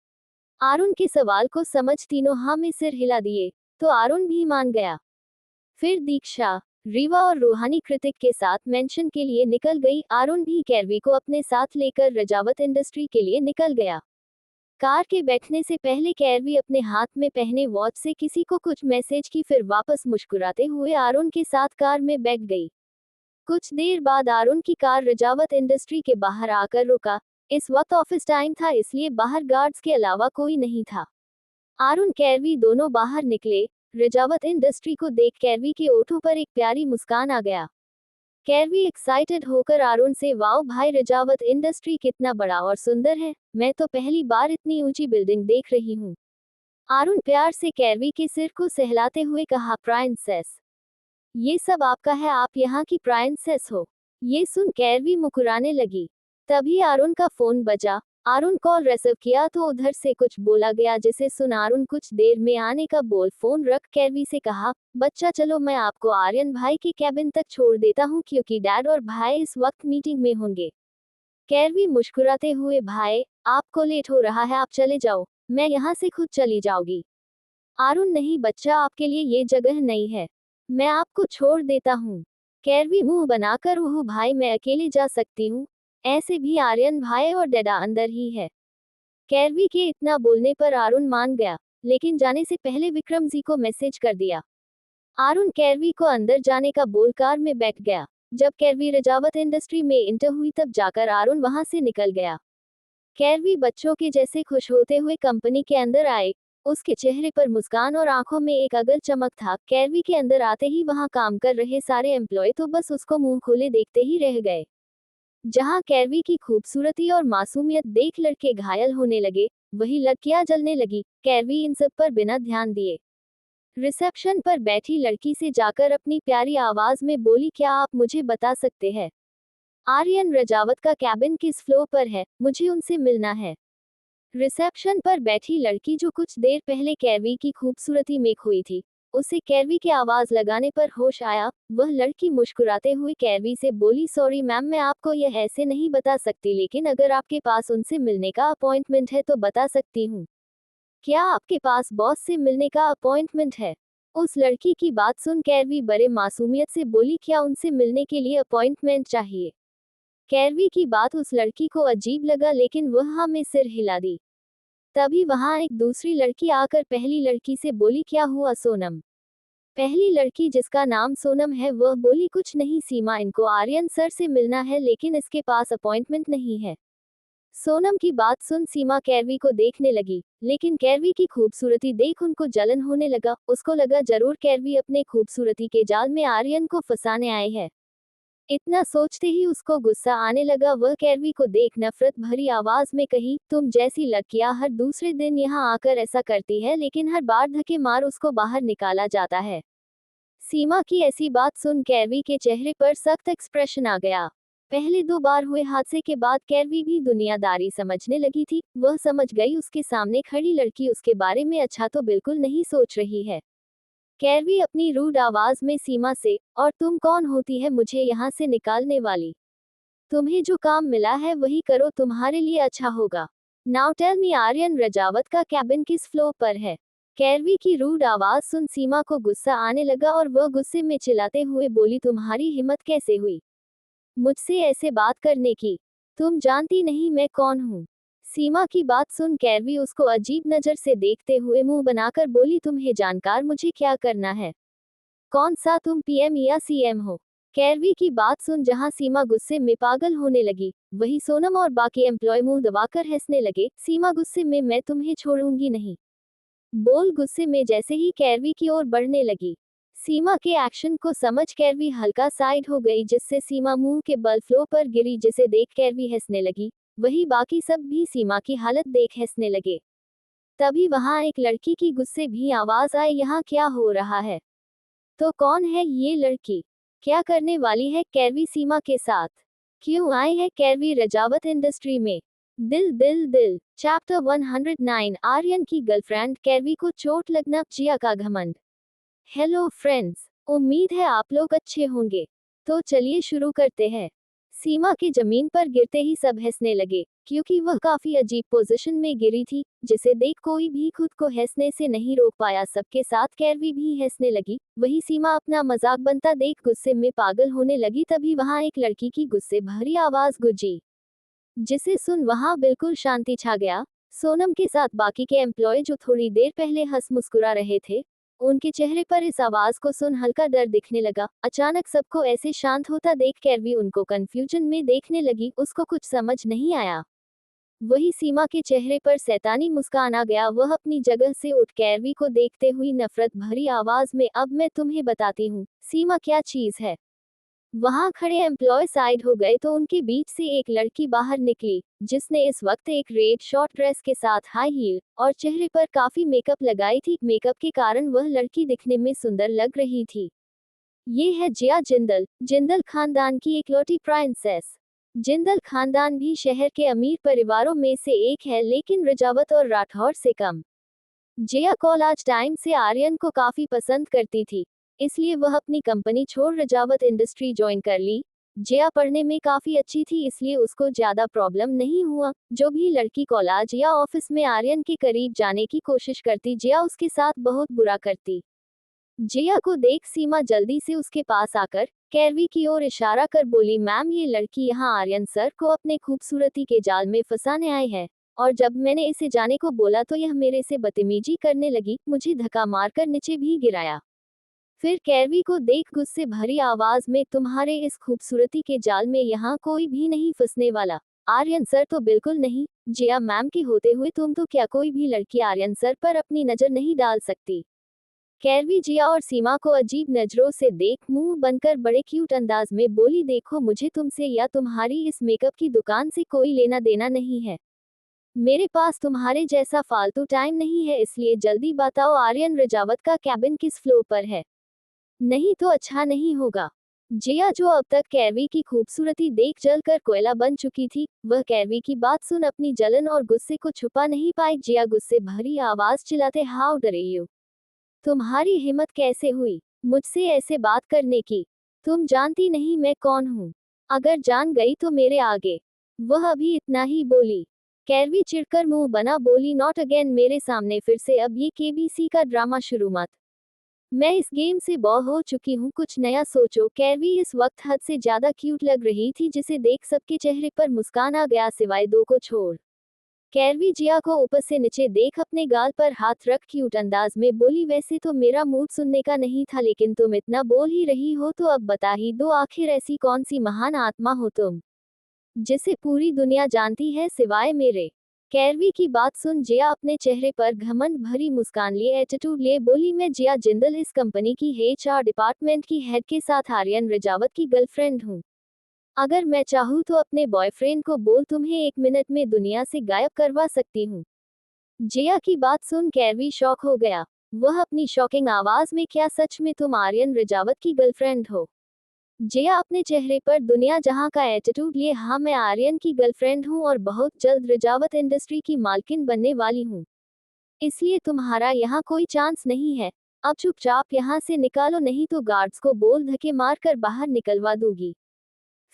आरुण के सवाल को समझ तीनों हाँ में सिर हिला दिए, तो आरुण भी मान गया। फिर दीक्षा, रीवा और रूहानी कृतिक के साथ मेंशन के लिए निकल गई। आरुण भी कैरवी को अपने साथ लेकर रजावत इंडस्ट्री के लिए निकल गया। कार के बैठने से पहले कैरवी अपने हाथ में पहने वॉच से किसी को कुछ मैसेज की, फिर वापस मुस्कुराते हुए आरुण के साथ कार में बैठ गई। कुछ देर बाद आरुण की कार रजावत इंडस्ट्री के बाहर आकर रुका। इस वक्त ऑफिस टाइम था इसलिए बाहर गार्ड्स के अलावा कोई नहीं था। आरुण कैरवी दोनों बाहर निकले। रजावत इंडस्ट्री को देख कैरवी के ओठों पर एक प्यारी मुस्कान आ गया। कैरवी एक्साइटेड होकर आरुण से, वाओ भाई, रजावत इंडस्ट्री कितना बड़ा और सुंदर है, मैं तो पहली बार इतनी ऊंची बिल्डिंग देख रही हूँ। आरुण प्यार से कैरवी के सिर को सहलाते हुए कहा, प्राइंसेस, ये सब आपका है, आप यहाँ की प्राइंसेस हो। ये सुन कैरवी मुकुराने लगी। तभी आरुण का फोन बजा। आरुण कॉल रिसीव किया तो उधर से कुछ बोला गया, जिसे सुन आरुण कुछ देर में आने का बोल फोन रख कैरवी से कहा, बच्चा चलो मैं आपको आर्यन भाई के कैबिन तक छोड़ देता हूँ, क्योंकि डैड और भाई इस वक्त मीटिंग में होंगे। कैरवी मुस्कुराते हुए, भाई आपको लेट हो रहा है, आप चले जाओ, मैं यहाँ से खुद चली जाऊंगी। आरुण, नहीं बच्चा, आपके लिए ये जगह नहीं है। मैं आपको छोड़ देता हूँ। कैरवी मुंह बनाकर, ओह भाई, मैं अकेले जा सकती हूँ। ऐसे भी आर्यन भाई और डैडा अंदर ही है। कैरवी के इतना बोलने पर आरुण मान गया, लेकिन जाने से पहले विक्रम जी को मैसेज कर दिया। आरुण कैरवी को अंदर जाने का बोल कार में बैठ गया। जब कैरवी रजावत इंडस्ट्री में इंटर हुई तब जाकर आरुण वहां से निकल गया। कैरवी बच्चों के जैसे खुश होते हुए कंपनी के अंदर आए। उसके चेहरे पर मुस्कान और आंखों में एक अगल चमक था। कैरवी के अंदर आते ही वहां काम कर रहे सारे एम्प्लॉय तो बस उसको मुंह खोले देखते ही रह गए। जहां कैरवी की खूबसूरती और मासूमियत देख लड़के घायल होने लगे, वही लड़कियां जलने लगी। कैरवी इन सब पर बिना ध्यान दिए रिसेप्शन पर बैठी लड़की से जाकर अपनी प्यारी आवाज में बोली, क्या आप मुझे बता सकते हैं आर्यन रजावत का कैबिन किस फ्लोर पर है? मुझे उनसे मिलना है। रिसेप्शन पर बैठी लड़की, जो कुछ देर पहले कैरवी की खूबसूरती में खोई थी, उसे कैरवी की आवाज लगाने पर होश आया। वह लड़की मुस्कुराते हुए कैरवी से बोली, सॉरी मैम, मैं आपको यह ऐसे नहीं बता सकती, लेकिन अगर आपके पास उनसे मिलने का अपॉइंटमेंट है तो बता सकती हूँ। क्या आपके पास बॉस से मिलने का अपॉइंटमेंट है? उस लड़की की बात सुन कैरवी बड़े मासूमियत से बोली, क्या उनसे मिलने के लिए अपॉइंटमेंट चाहिए? कैरवी की बात उस लड़की को अजीब लगा, लेकिन वह हाँ में सिर हिला दी। तभी वहां एक दूसरी लड़की आकर पहली लड़की से बोली, क्या हुआ सोनम? पहली लड़की, जिसका नाम सोनम है, वह बोली, कुछ नहीं सीमा, इनको आर्यन सर से मिलना है, लेकिन इसके पास अपॉइंटमेंट नहीं है। सोनम की बात सुन सीमा कैरवी को देखने लगी, लेकिन कैरवी की खूबसूरती देख उनको जलन होने लगा। उसको लगा जरूर कैरवी अपने खूबसूरती के जाल में आर्यन को फंसाने आए हैं। इतना सोचते ही उसको गुस्सा आने लगा। वह कैरवी को देख नफरत भरी आवाज में कही, तुम जैसी लड़कियां हर दूसरे दिन यहाँ आकर ऐसा करती है, लेकिन हर बार धक्के मार उसको बाहर निकाला जाता है। सीमा की ऐसी बात सुन कैरवी के चेहरे पर सख्त एक्सप्रेशन आ गया। पहले 2 बार हुए हादसे के बाद कैरवी भी दुनियादारी समझने लगी थी। वह समझ गई उसके सामने खड़ी लड़की उसके बारे में अच्छा तो बिल्कुल नहीं सोच रही है। कैरवी अपनी रूड आवाज में सीमा से, और तुम कौन होती है मुझे यहाँ से निकालने वाली? तुम्हें जो काम मिला है वही करो, तुम्हारे लिए अच्छा होगा। Now tell me Aryan Rajawat का कैबिन किस फ्लोर पर है? कैरवी की रूड आवाज सुन सीमा को गुस्सा आने लगा और वह गुस्से में चिल्लाते हुए बोली, तुम्हारी हिम्मत कैसे हुई मुझसे ऐसे बात करने की? तुम जानती नहीं मैं कौन हूँ? सीमा की बात सुन कैरवी उसको अजीब नजर से देखते हुए मुंह बनाकर बोली, तुम्हें जानकार मुझे क्या करना है? कौन सा तुम पीएम या सीएम हो? कैरवी की बात सुन जहां सीमा गुस्से में पागल होने लगी, वही सोनम और बाकी एम्प्लॉय मुंह दबाकर हंसने लगे। सीमा गुस्से में, मैं तुम्हें छोड़ूंगी नहीं बोल गुस्से में जैसे ही कैरवी की ओर बढ़ने लगी। सीमा के एक्शन को समझ कैरवी हल्का साइड हो गई, जिससे सीमा मुंह के बल फ्लो पर गिरी, जिसे देख कैरवी हंसने लगी। वही बाकी सब भी सीमा की हालत देख हंसने लगे। तभी वहां एक लड़की की गुस्से भी आवाज आई, यहाँ क्या हो रहा है? तो कौन है ये लड़की? क्या करने वाली है कैरवी सीमा के साथ? क्यों आई है कैरवी रजावत इंडस्ट्री में? दिल दिल दिल। चैप्टर 109, आर्यन की गर्लफ्रेंड कैरवी को चोट लगना, जिया का घमंड। हेलो फ्रेंड्स, उम्मीद है आप लोग अच्छे होंगे। तो चलिए शुरू करते हैं। सीमा के जमीन पर गिरते ही सब हंसने लगे, क्योंकि वह काफी अजीब पोजीशन में गिरी थी, जिसे देख कोई भी खुद को हंसने से नहीं रोक पाया। सबके साथ कैरवी भी हंसने लगी। वही सीमा अपना मजाक बनता देख गुस्से में पागल होने लगी। तभी वहां एक लड़की की गुस्से भरी आवाज गूंजी, जिसे सुन वहां बिल्कुल शांति छा गया। सोनम के साथ बाकी के एम्प्लॉय, जो थोड़ी देर पहले हंस मुस्कुरा रहे थे, उनके चेहरे पर इस आवाज को सुन हल्का डर दिखने लगा। अचानक सबको ऐसे शांत होता देख कैरवी उनको कंफ्यूजन में देखने लगी। उसको कुछ समझ नहीं आया। वही सीमा के चेहरे पर शैतानी मुस्कान आ गया। वह अपनी जगह से उठ कैरवी को देखते हुई नफरत भरी आवाज में, अब मैं तुम्हें बताती हूँ सीमा क्या चीज है। वहां खड़े एम्प्लॉय साइड हो गए तो उनके बीच से एक लड़की बाहर निकली, जिसने इस वक्त एक रेड शॉर्ट ड्रेस के साथ हाई हील और चेहरे पर काफी मेकअप लगाई थी। मेकअप के कारण वह लड़की दिखने में सुंदर लग रही थी। ये है जिया जिंदल, जिंदल खानदान की इकलौती प्रिंसेस। जिंदल खानदान भी शहर के अमीर परिवारों में से एक है, लेकिन रजावत और राठौर से कम। जिया कॉलेज टाइम से आर्यन को काफी पसंद करती थी, इसलिए वह अपनी कंपनी छोड़ रजावत इंडस्ट्री ज्वाइन कर ली। जया पढ़ने में काफी अच्छी थी, इसलिए उसको ज्यादा प्रॉब्लम नहीं हुआ। जो भी लड़की कॉलेज या ऑफिस में आर्यन के करीब जाने की कोशिश करती, जया उसके साथ बहुत बुरा करती। जया को देख सीमा जल्दी से उसके पास आकर कैरवी की ओर इशारा कर बोली, मैम ये लड़की यहाँ आर्यन सर को अपने खूबसूरती के जाल में फंसाने आई है, और जब मैंने इसे जाने को बोला तो यह मेरे से बदतमीजी करने लगी, मुझे धक्का मारकर नीचे भी गिराया। फिर कैरवी को देख गुस्से भरी आवाज में, तुम्हारे इस खूबसूरती के जाल में यहाँ कोई भी नहीं फंसने वाला। आर्यन सर तो बिल्कुल नहीं। जया मैम के होते हुए तुम तो क्या कोई भी लड़की आर्यन सर पर अपनी नजर नहीं डाल सकती। कैरवी जया और सीमा को अजीब नजरों से देख मुंह बनकर बड़े क्यूट अंदाज में बोली, देखो मुझे तुमसे या तुम्हारी इस मेकअप की दुकान से कोई लेना देना नहीं है। मेरे पास तुम्हारे जैसा फालतू टाइम नहीं है, इसलिए जल्दी बताओ आर्यन रजावत का कैबिन किस फ्लोर पर है, नहीं तो अच्छा नहीं होगा। जया जो अब तक कैरवी की खूबसूरती देख जलकर कोयला बन चुकी थी, वह कैरवी की बात सुन अपनी जलन और गुस्से को छुपा नहीं पाई। जया गुस्से भरी आवाज चिल्लाते, हाउ डरे यू, तुम्हारी हिम्मत कैसे हुई मुझसे ऐसे बात करने की, तुम जानती नहीं मैं कौन हूँ, अगर जान गई तो मेरे आगे। वह अभी इतना ही बोली। कैरवी चिढ़कर मुंह बना बोली, नॉट अगेन, मेरे सामने फिर से अब ये केबीसी का ड्रामा शुरू मत। मैं इस गेम से बोर हो चुकी हूँ, कुछ नया सोचो। कैरवी इस वक्त हद से ज्यादा क्यूट लग रही थी, जिसे देख सबके चेहरे पर मुस्कान आ गया सिवाय दो को छोड़। कैरवी जिया को ऊपर से नीचे देख अपने गाल पर हाथ रख क्यूट अंदाज में बोली, वैसे तो मेरा मूड सुनने का नहीं था, लेकिन तुम इतना बोल ही रही हो तो अब बता ही दो, आखिर ऐसी कौन सी महान आत्मा हो तुम, जिसे पूरी दुनिया जानती है सिवाय मेरे। कैरवी की बात सुन जिया अपने चेहरे पर घमंड भरी मुस्कान लिए एटीट्यूड लिए बोली, मैं जिया जिंदल, इस कंपनी की एचआर डिपार्टमेंट की हेड के साथ आर्यन रजावत की गर्लफ्रेंड हूँ। अगर मैं चाहूँ तो अपने बॉयफ्रेंड को बोल तुम्हें 1 मिनट में दुनिया से गायब करवा सकती हूँ। जिया की बात सुन कैरवी शॉक हो गया। वह अपनी शॉकिंग आवाज में, क्या सच में तुम आर्यन रजावत की गर्लफ्रेंड हो? जिया अपने चेहरे पर दुनिया जहां का एटीट्यूड लिए, हाँ मैं आर्यन की गर्लफ्रेंड हूँ और बहुत जल्द रजावत इंडस्ट्री की मालकिन बनने वाली हूँ, इसलिए तुम्हारा यहाँ कोई चांस नहीं है। अब चुपचाप यहाँ से निकालो, नहीं तो गार्ड्स को बोल धक्के मार कर बाहर निकलवा दूंगी।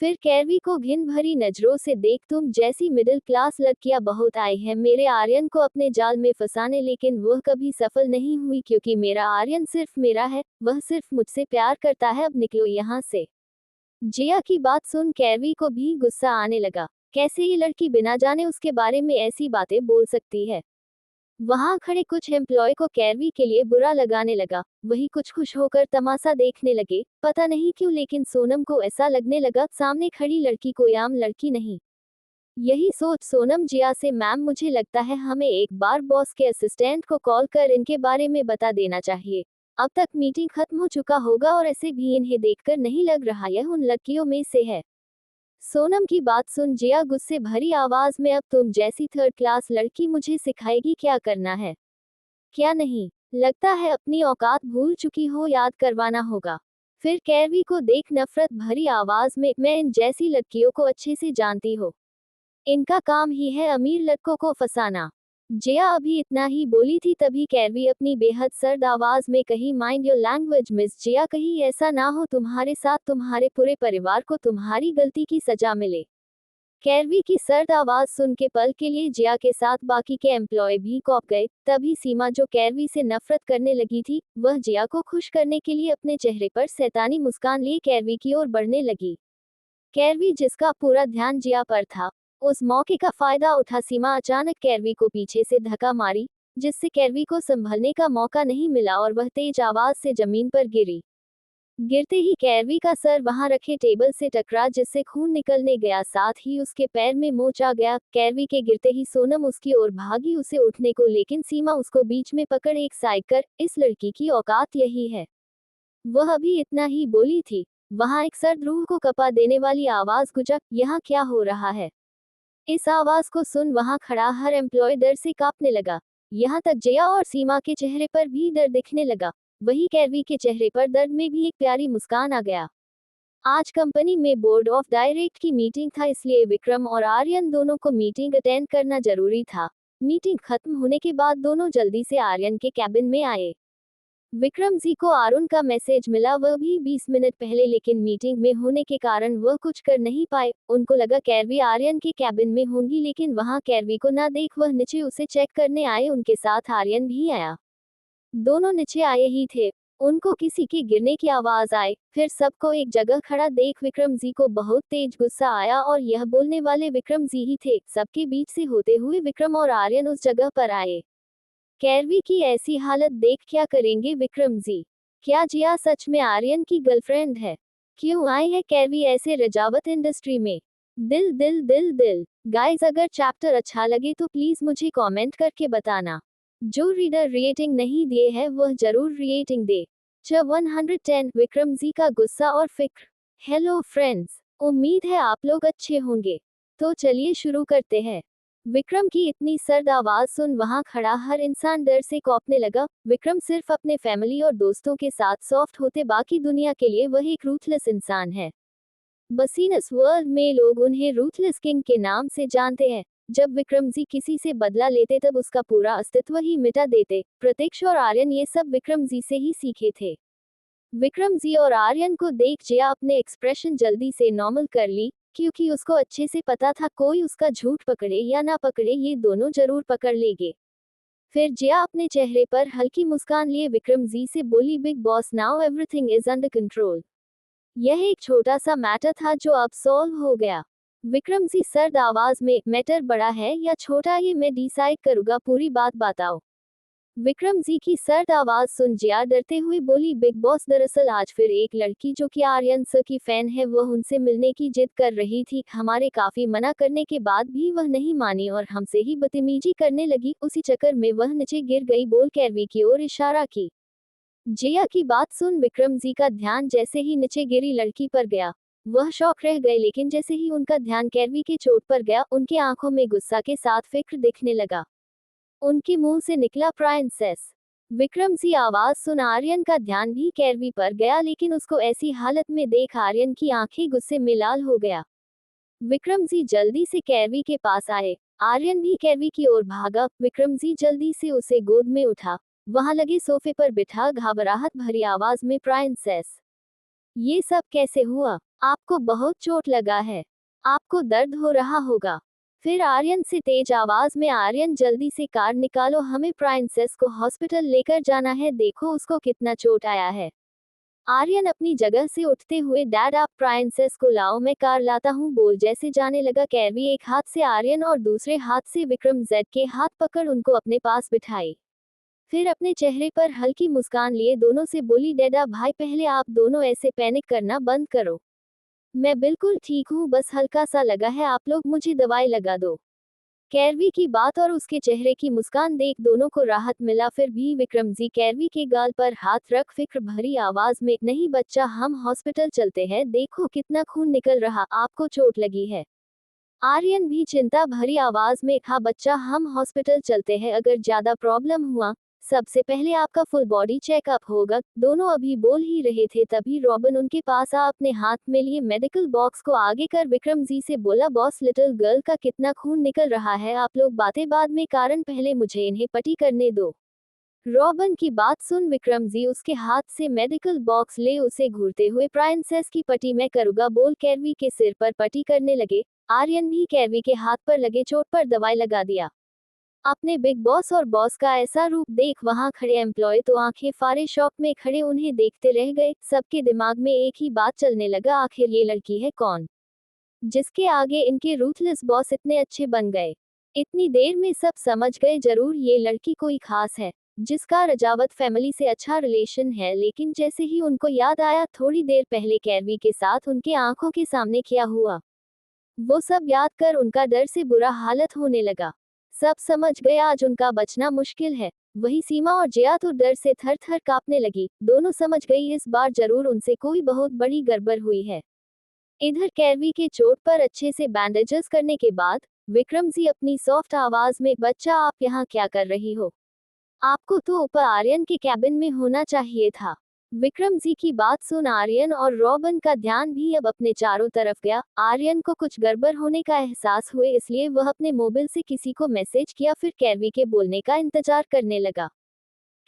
फिर कैरवी को घिन भरी नजरों से देख, तुम जैसी मिडिल क्लास लड़कियां बहुत आई हैं मेरे आर्यन को अपने जाल में फंसाने, लेकिन वह कभी सफल नहीं हुई, क्योंकि मेरा आर्यन सिर्फ मेरा है, वह सिर्फ मुझसे प्यार करता है, अब निकलो यहाँ से। जिया की बात सुन कैरवी को भी गुस्सा आने लगा। कैसे ये लड़की बिना जाने उसके बारे में ऐसी बातें बोल सकती है। वहां खड़े कुछ एम्प्लॉय को कैरवी के लिए बुरा लगाने लगा, वही कुछ खुश होकर तमाशा देखने लगे। पता नहीं क्यों, लेकिन सोनम को ऐसा लगने लगा सामने खड़ी लड़की कोई आम लड़की नहीं। यही सोच सोनम जिया से, मैम मुझे लगता है हमें एक बार बॉस के असिस्टेंट को कॉल कर इनके बारे में बता देना चाहिए। अब तक मीटिंग खत्म हो चुका होगा और ऐसे भी इन्हें देखकर नहीं लग रहा यह उन लड़कियों में से है। सोनम की बात सुन जिया गुस्से भरी आवाज में, अब तुम जैसी थर्ड क्लास लड़की मुझे सिखाएगी क्या करना है क्या नहीं, लगता है अपनी औकात भूल चुकी हो, याद करवाना होगा। फिर कैरवी को देख नफरत भरी आवाज में, मैं इन जैसी लड़कियों को अच्छे से जानती हो, इनका काम ही है अमीर लड़कों को फंसाना। जिया अभी इतना ही बोली थी, तभी कैरवी अपनी बेहद सर्द आवाज में कही, माइंड योर लैंग्वेज मिस जिया, कहीं ऐसा ना हो तुम्हारे साथ तुम्हारे पूरे परिवार को तुम्हारी गलती की सजा मिले। कैरवी की सर्द आवाज सुन के पल के लिए जिया के साथ बाकी के एम्प्लॉय भी कौप गए। तभी सीमा जो कैरवी से नफरत करने लगी थी, वह जिया को खुश करने के लिए अपने चेहरे पर शैतानी मुस्कान लिए कैरवी की ओर बढ़ने लगी। कैरवी जिसका पूरा ध्यान जिया पर था, उस मौके का फायदा उठा सीमा अचानक कैरवी को पीछे से धक्का मारी, जिससे कैरवी को संभलने का मौका नहीं मिला और वह तेज आवाज से जमीन पर गिरी। गिरते ही कैरवी का सर वहां रखे टेबल से टकरा, जिससे खून निकलने गया, साथ ही उसके पैर में मोच आ गया। कैरवी के गिरते ही सोनम उसकी ओर भागी उसे उठने को, लेकिन सीमा उसको बीच में पकड़ एक साइड कर, इस लड़की की औकात यही है। वह अभी इतना ही बोली थी, वहां एक सर्द रूह को कपा देने वाली आवाज गुजा, यहाँ क्या हो रहा है? इस आवाज को सुन वहां खड़ा हर एम्प्लॉय डर से कांपने लगा। यहाँ तक जया और सीमा के चेहरे पर भी डर दिखने लगा। वही कैरवी के चेहरे पर दर्द में भी एक प्यारी मुस्कान आ गया। आज कंपनी में बोर्ड ऑफ डायरेक्ट की मीटिंग था, इसलिए विक्रम और आर्यन दोनों को मीटिंग अटेंड करना जरूरी था। मीटिंग खत्म होने के बाद दोनों जल्दी से आर्यन के कैबिन में आए। विक्रम जी को आरुण का मैसेज मिला, वह भी 20 मिनट पहले, लेकिन मीटिंग में होने के कारण वह कुछ कर नहीं पाए। उनको लगा कैरवी आर्यन के कैबिन में होंगी, लेकिन वहां कैरवी को ना देख वह नीचे उसे चेक करने आए। उनके साथ आर्यन भी आया। दोनों नीचे आए ही थे। उनको किसी के गिरने की आवाज आई। फिर सबको एक जगह खड़ा देख विक्रम जी को बहुत तेज गुस्सा आया और यह बोलने वाले विक्रम जी ही थे। सबके बीच से होते हुए विक्रम और आर्यन उस जगह पर आए। कैरवी की ऐसी हालत देख क्या करेंगे विक्रम जी? क्या जिया सच में आर्यन की गर्लफ्रेंड है? क्यों आई है कैरवी ऐसे रजावत इंडस्ट्री में? दिल दिल दिल दिल। गाइस, अगर चैप्टर अच्छा लगे तो प्लीज मुझे कमेंट करके बताना। जो रीडर रेटिंग नहीं दिए है वह जरूर रेटिंग दे। 110 विक्रम जी का गुस्सा और फिक्र। हेलो फ्रेंड्स, उम्मीद है आप लोग अच्छे होंगे। तो चलिए शुरू करते हैं। विक्रम की इतनी सर्द आवाज सुन वहां खड़ा हर इंसान डर से कौंपने लगा। विक्रम सिर्फ अपने फैमिली और दोस्तों के साथ सॉफ्ट होते, बाकी दुनिया के लिए वह एक रूथलेस इंसान है। बसीनस वर्ल्ड में लोग उन्हें रूथलेस किंग के नाम से जानते हैं। जब विक्रम जी किसी से बदला लेते तब उसका पूरा अस्तित्व ही मिटा देते। प्रत्यक्ष और आर्यन ये सब विक्रम जी से ही सीखे थे। विक्रम जी और आर्यन को देख जिया अपने एक्सप्रेशन जल्दी से नॉर्मल कर ली, क्योंकि उसको अच्छे से पता था कोई उसका झूठ पकड़े या ना पकड़े, ये दोनों जरूर पकड़ लेंगे। फिर जिया अपने चेहरे पर हल्की मुस्कान लिए विक्रम जी से बोली, big boss, now everything is under control. यह एक छोटा सा मैटर था जो अब सॉल्व हो गया। विक्रम जी सर्द आवाज में, मैटर बड़ा है या छोटा ये मैं डिसाइड करूंगा, पूरी बात बताओ। विक्रम जी की सर्द आवाज सुन जिया डरते हुए बोली, बिग बॉस, दरअसल आज फिर एक लड़की जो कि आर्यन सर की फैन है, वह उनसे मिलने की जिद कर रही थी। हमारे काफी मना करने के बाद भी वह नहीं मानी और हमसे ही बदतमीजी करने लगी। उसी चक्कर में वह नीचे गिर गई, बोल कैरवी की ओर इशारा की। जिया की बात सुन विक्रम जी का ध्यान जैसे ही नीचे गिरी लड़की पर गया। वह शौक रह गए, लेकिन जैसे ही उनका ध्यान कैरवी की चोट पर गया, उनकी आंखों में गुस्सा के साथ फिक्र दिखने लगा। उनके मुंह से निकला, प्राइंसेस। विक्रम जी आवाज सुन आर्यन का ध्यान भी कैरवी पर गया, लेकिन उसको ऐसी हालत में देख आर्यन की आंखें गुस्से में लाल हो गया। विक्रम जी जल्दी से कैरवी के पास आए। आर्यन भी कैरवी की ओर भागा। विक्रम जी जल्दी से उसे गोद में उठा, वहां लगे सोफे पर बिठा घबराहट भरी आवाज में, प्राइंसेस, ये सब कैसे हुआ? आपको बहुत चोट लगा है, आपको दर्द हो रहा होगा। फिर आर्यन से तेज आवाज में, आर्यन जल्दी से कार निकालो, हमें प्राइंसेस को हॉस्पिटल लेकर जाना है, देखो उसको कितना चोट आया है। आर्यन अपनी जगह से उठते हुए, डैड आप प्राइंसेस को लाओ, मैं कार लाता हूँ, बोल जैसे जाने लगा। कैरवी एक हाथ से आर्यन और दूसरे हाथ से विक्रम जेड के हाथ पकड़ उनको अपने पास बिठाई। फिर अपने चेहरे पर हल्की मुस्कान लिए दोनों से बोली, डैडा भाई, पहले आप दोनों ऐसे पैनिक करना बंद करो। मैं बिल्कुल ठीक हूँ, बस हल्का सा लगा है, आप लोग मुझे दवाई लगा दो। कैरवी की बात और उसके चेहरे की मुस्कान देख दोनों को राहत मिला। फिर भी विक्रम जी कैरवी के गाल पर हाथ रख फिक्र भरी आवाज में, नहीं बच्चा, हम हॉस्पिटल चलते हैं, देखो कितना खून निकल रहा, आपको चोट लगी है। आर्यन भी चिंता भरी आवाज में, हाँ बच्चा, हम हॉस्पिटल चलते हैं, अगर ज्यादा प्रॉब्लम हुआ सबसे पहले आपका फुल बॉडी चेकअप होगा। दोनों अभी बोल ही रहे थे तभी रॉबिन उनके पास आ अपने हाथ में लिए मेडिकल बॉक्स को आगे कर विक्रम जी से बोला, बॉस, लिटिल गर्ल का कितना खून निकल रहा है, आप लोग बातें बाद में कारण, पहले मुझे इन्हें पट्टी करने दो। रॉबिन की बात सुन विक्रम जी उसके हाथ से मेडिकल बॉक्स ले उसे घूरते हुए, प्राइंसेस की पट्टी मैं करूंगा, बोल कैरवी के सिर पर पट्टी करने लगे। आर्यन भी कैरवी के हाथ पर लगे चोट पर दवाई लगा दिया। अपने बिग बॉस और बॉस का ऐसा रूप देख वहां खड़े एम्प्लॉय तो आंखें फाड़े शॉक में खड़े उन्हें देखते रह गए। सबके दिमाग में एक ही बात चलने लगा, आखिर ये लड़की है कौन जिसके आगे इनके रूथलेस बॉस इतने अच्छे बन गए। इतनी देर में सब समझ गए, जरूर ये लड़की कोई खास है जिसका रजावत फैमिली से अच्छा रिलेशन है। लेकिन जैसे ही उनको याद आया थोड़ी देर पहले कैरवी के साथ उनके आंखों के सामने क्या हुआ, वो सब याद कर उनका डर से बुरा हालत होने लगा। सब समझ गए आज उनका बचना मुश्किल है। वही सीमा और जिया तो डर से थर थर कांपने लगी। दोनों समझ गई इस बार जरूर उनसे कोई बहुत बड़ी गड़बड़ हुई है। इधर कैरवी के चोट पर अच्छे से बैंडेजेस करने के बाद विक्रम जी अपनी सॉफ्ट आवाज में, बच्चा आप यहाँ क्या कर रही हो? आपको तो ऊपर आर्यन के कैबिन में होना चाहिए था। विक्रम जी की बात सुन आर्यन और रॉबिन का ध्यान भी अब अपने चारों तरफ गया। आर्यन को कुछ गड़बड़ होने का एहसास हुए, इसलिए वह अपने मोबाइल से किसी को मैसेज किया, फिर कैरवी के बोलने का इंतजार करने लगा।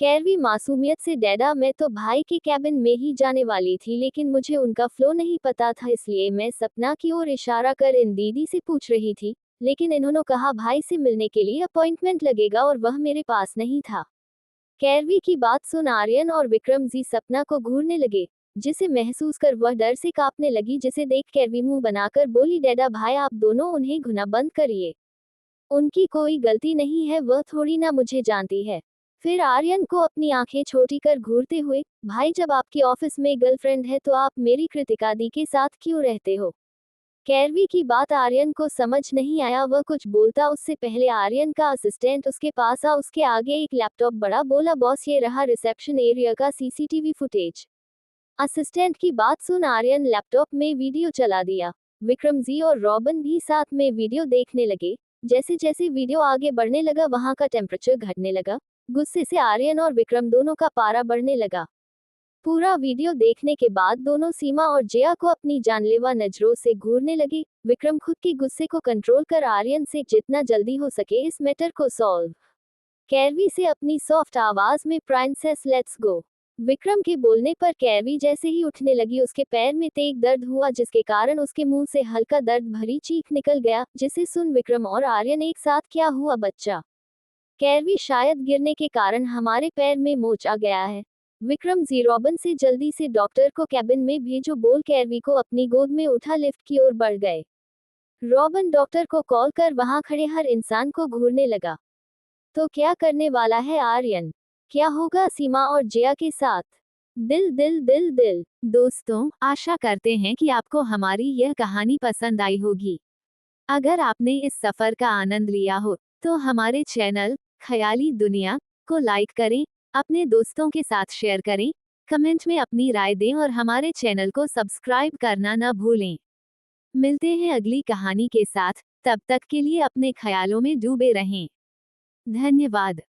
कैरवी मासूमियत से, डैडा मैं तो भाई के कैबिन में ही जाने वाली थी, लेकिन मुझे उनका फ्लो नहीं पता था, इसलिए मैं सपना की ओर इशारा कर इन दीदी से पूछ रही थी, लेकिन इन्होंने कहा भाई से मिलने के लिए अपॉइंटमेंट लगेगा और वह मेरे पास नहीं था। कैरवी की बात सुन आर्यन और विक्रम जी सपना को घूरने लगे, जिसे महसूस कर वह डर से कांपने लगी, जिसे देख कैरवी मुंह बनाकर बोली, डैडा भाई आप दोनों उन्हें घुना बंद करिए, उनकी कोई गलती नहीं है, वह थोड़ी ना मुझे जानती है। फिर आर्यन को अपनी आंखें छोटी कर घूरते हुए, भाई जब आपकी ऑफिस में गर्लफ्रेंड है तो आप मेरी कृतिका दी के साथ क्यों रहते हो? कैरवी की बात आर्यन को समझ नहीं आया, वह कुछ बोलता उससे पहले आर्यन का असिस्टेंट उसके पास आ, उसके आगे एक लैपटॉप बड़ा, बोला बॉस ये रहा रिसेप्शन एरिया का सीसीटीवी फुटेज। असिस्टेंट की बात सुन आर्यन लैपटॉप में वीडियो चला दिया। विक्रम जी और रॉबिन भी साथ में वीडियो देखने लगे। जैसे जैसे वीडियो आगे बढ़ने लगा वहां का टेम्परेचर घटने लगा। गुस्से से आर्यन और विक्रम दोनों का पारा बढ़ने लगा। पूरा वीडियो देखने के बाद दोनों सीमा और जया को अपनी जानलेवा नजरों से घूरने लगे। विक्रम खुद के गुस्से को कंट्रोल कर आर्यन से जितना जल्दी हो सके इस मैटर को सॉल्व। कैरवी से अपनी सॉफ्ट आवाज में, प्रिंसेस लेट्स गो। विक्रम के बोलने पर कैरवी जैसे ही उठने लगी उसके पैर में तेज दर्द हुआ, जिसके कारण उसके मुंह से हल्का दर्द भरी चीख निकल गया, जिसे सुन विक्रम और आर्यन एक साथ, क्या हुआ बच्चा? कैरवी शायद गिरने के कारण हमारे पैर में मोच आ गया है। विक्रम जी रॉबिन से जल्दी से डॉक्टर को कैबिन में भेजो बोल कैरवी को अपनी गोद में उठा लिफ्ट की ओर बढ़ गए। रॉबिन डॉक्टर को कॉल कर वहां खड़े हर इंसान को घूरने लगा। तो क्या करने वाला है आर्यन? क्या होगा सीमा और जया के साथ? दिल दिल दिल दिल। दोस्तों, आशा करते हैं कि आपको हमारी यह कहानी पसंद आई होगी। अगर आपने इस सफर का आनंद लिया हो तो हमारे चैनल ख्याली दुनिया को लाइक करें, अपने दोस्तों के साथ शेयर करें, कमेंट में अपनी राय दें और हमारे चैनल को सब्सक्राइब करना न भूलें। मिलते हैं अगली कहानी के साथ, तब तक के लिए अपने ख्यालों में डूबे रहें। धन्यवाद।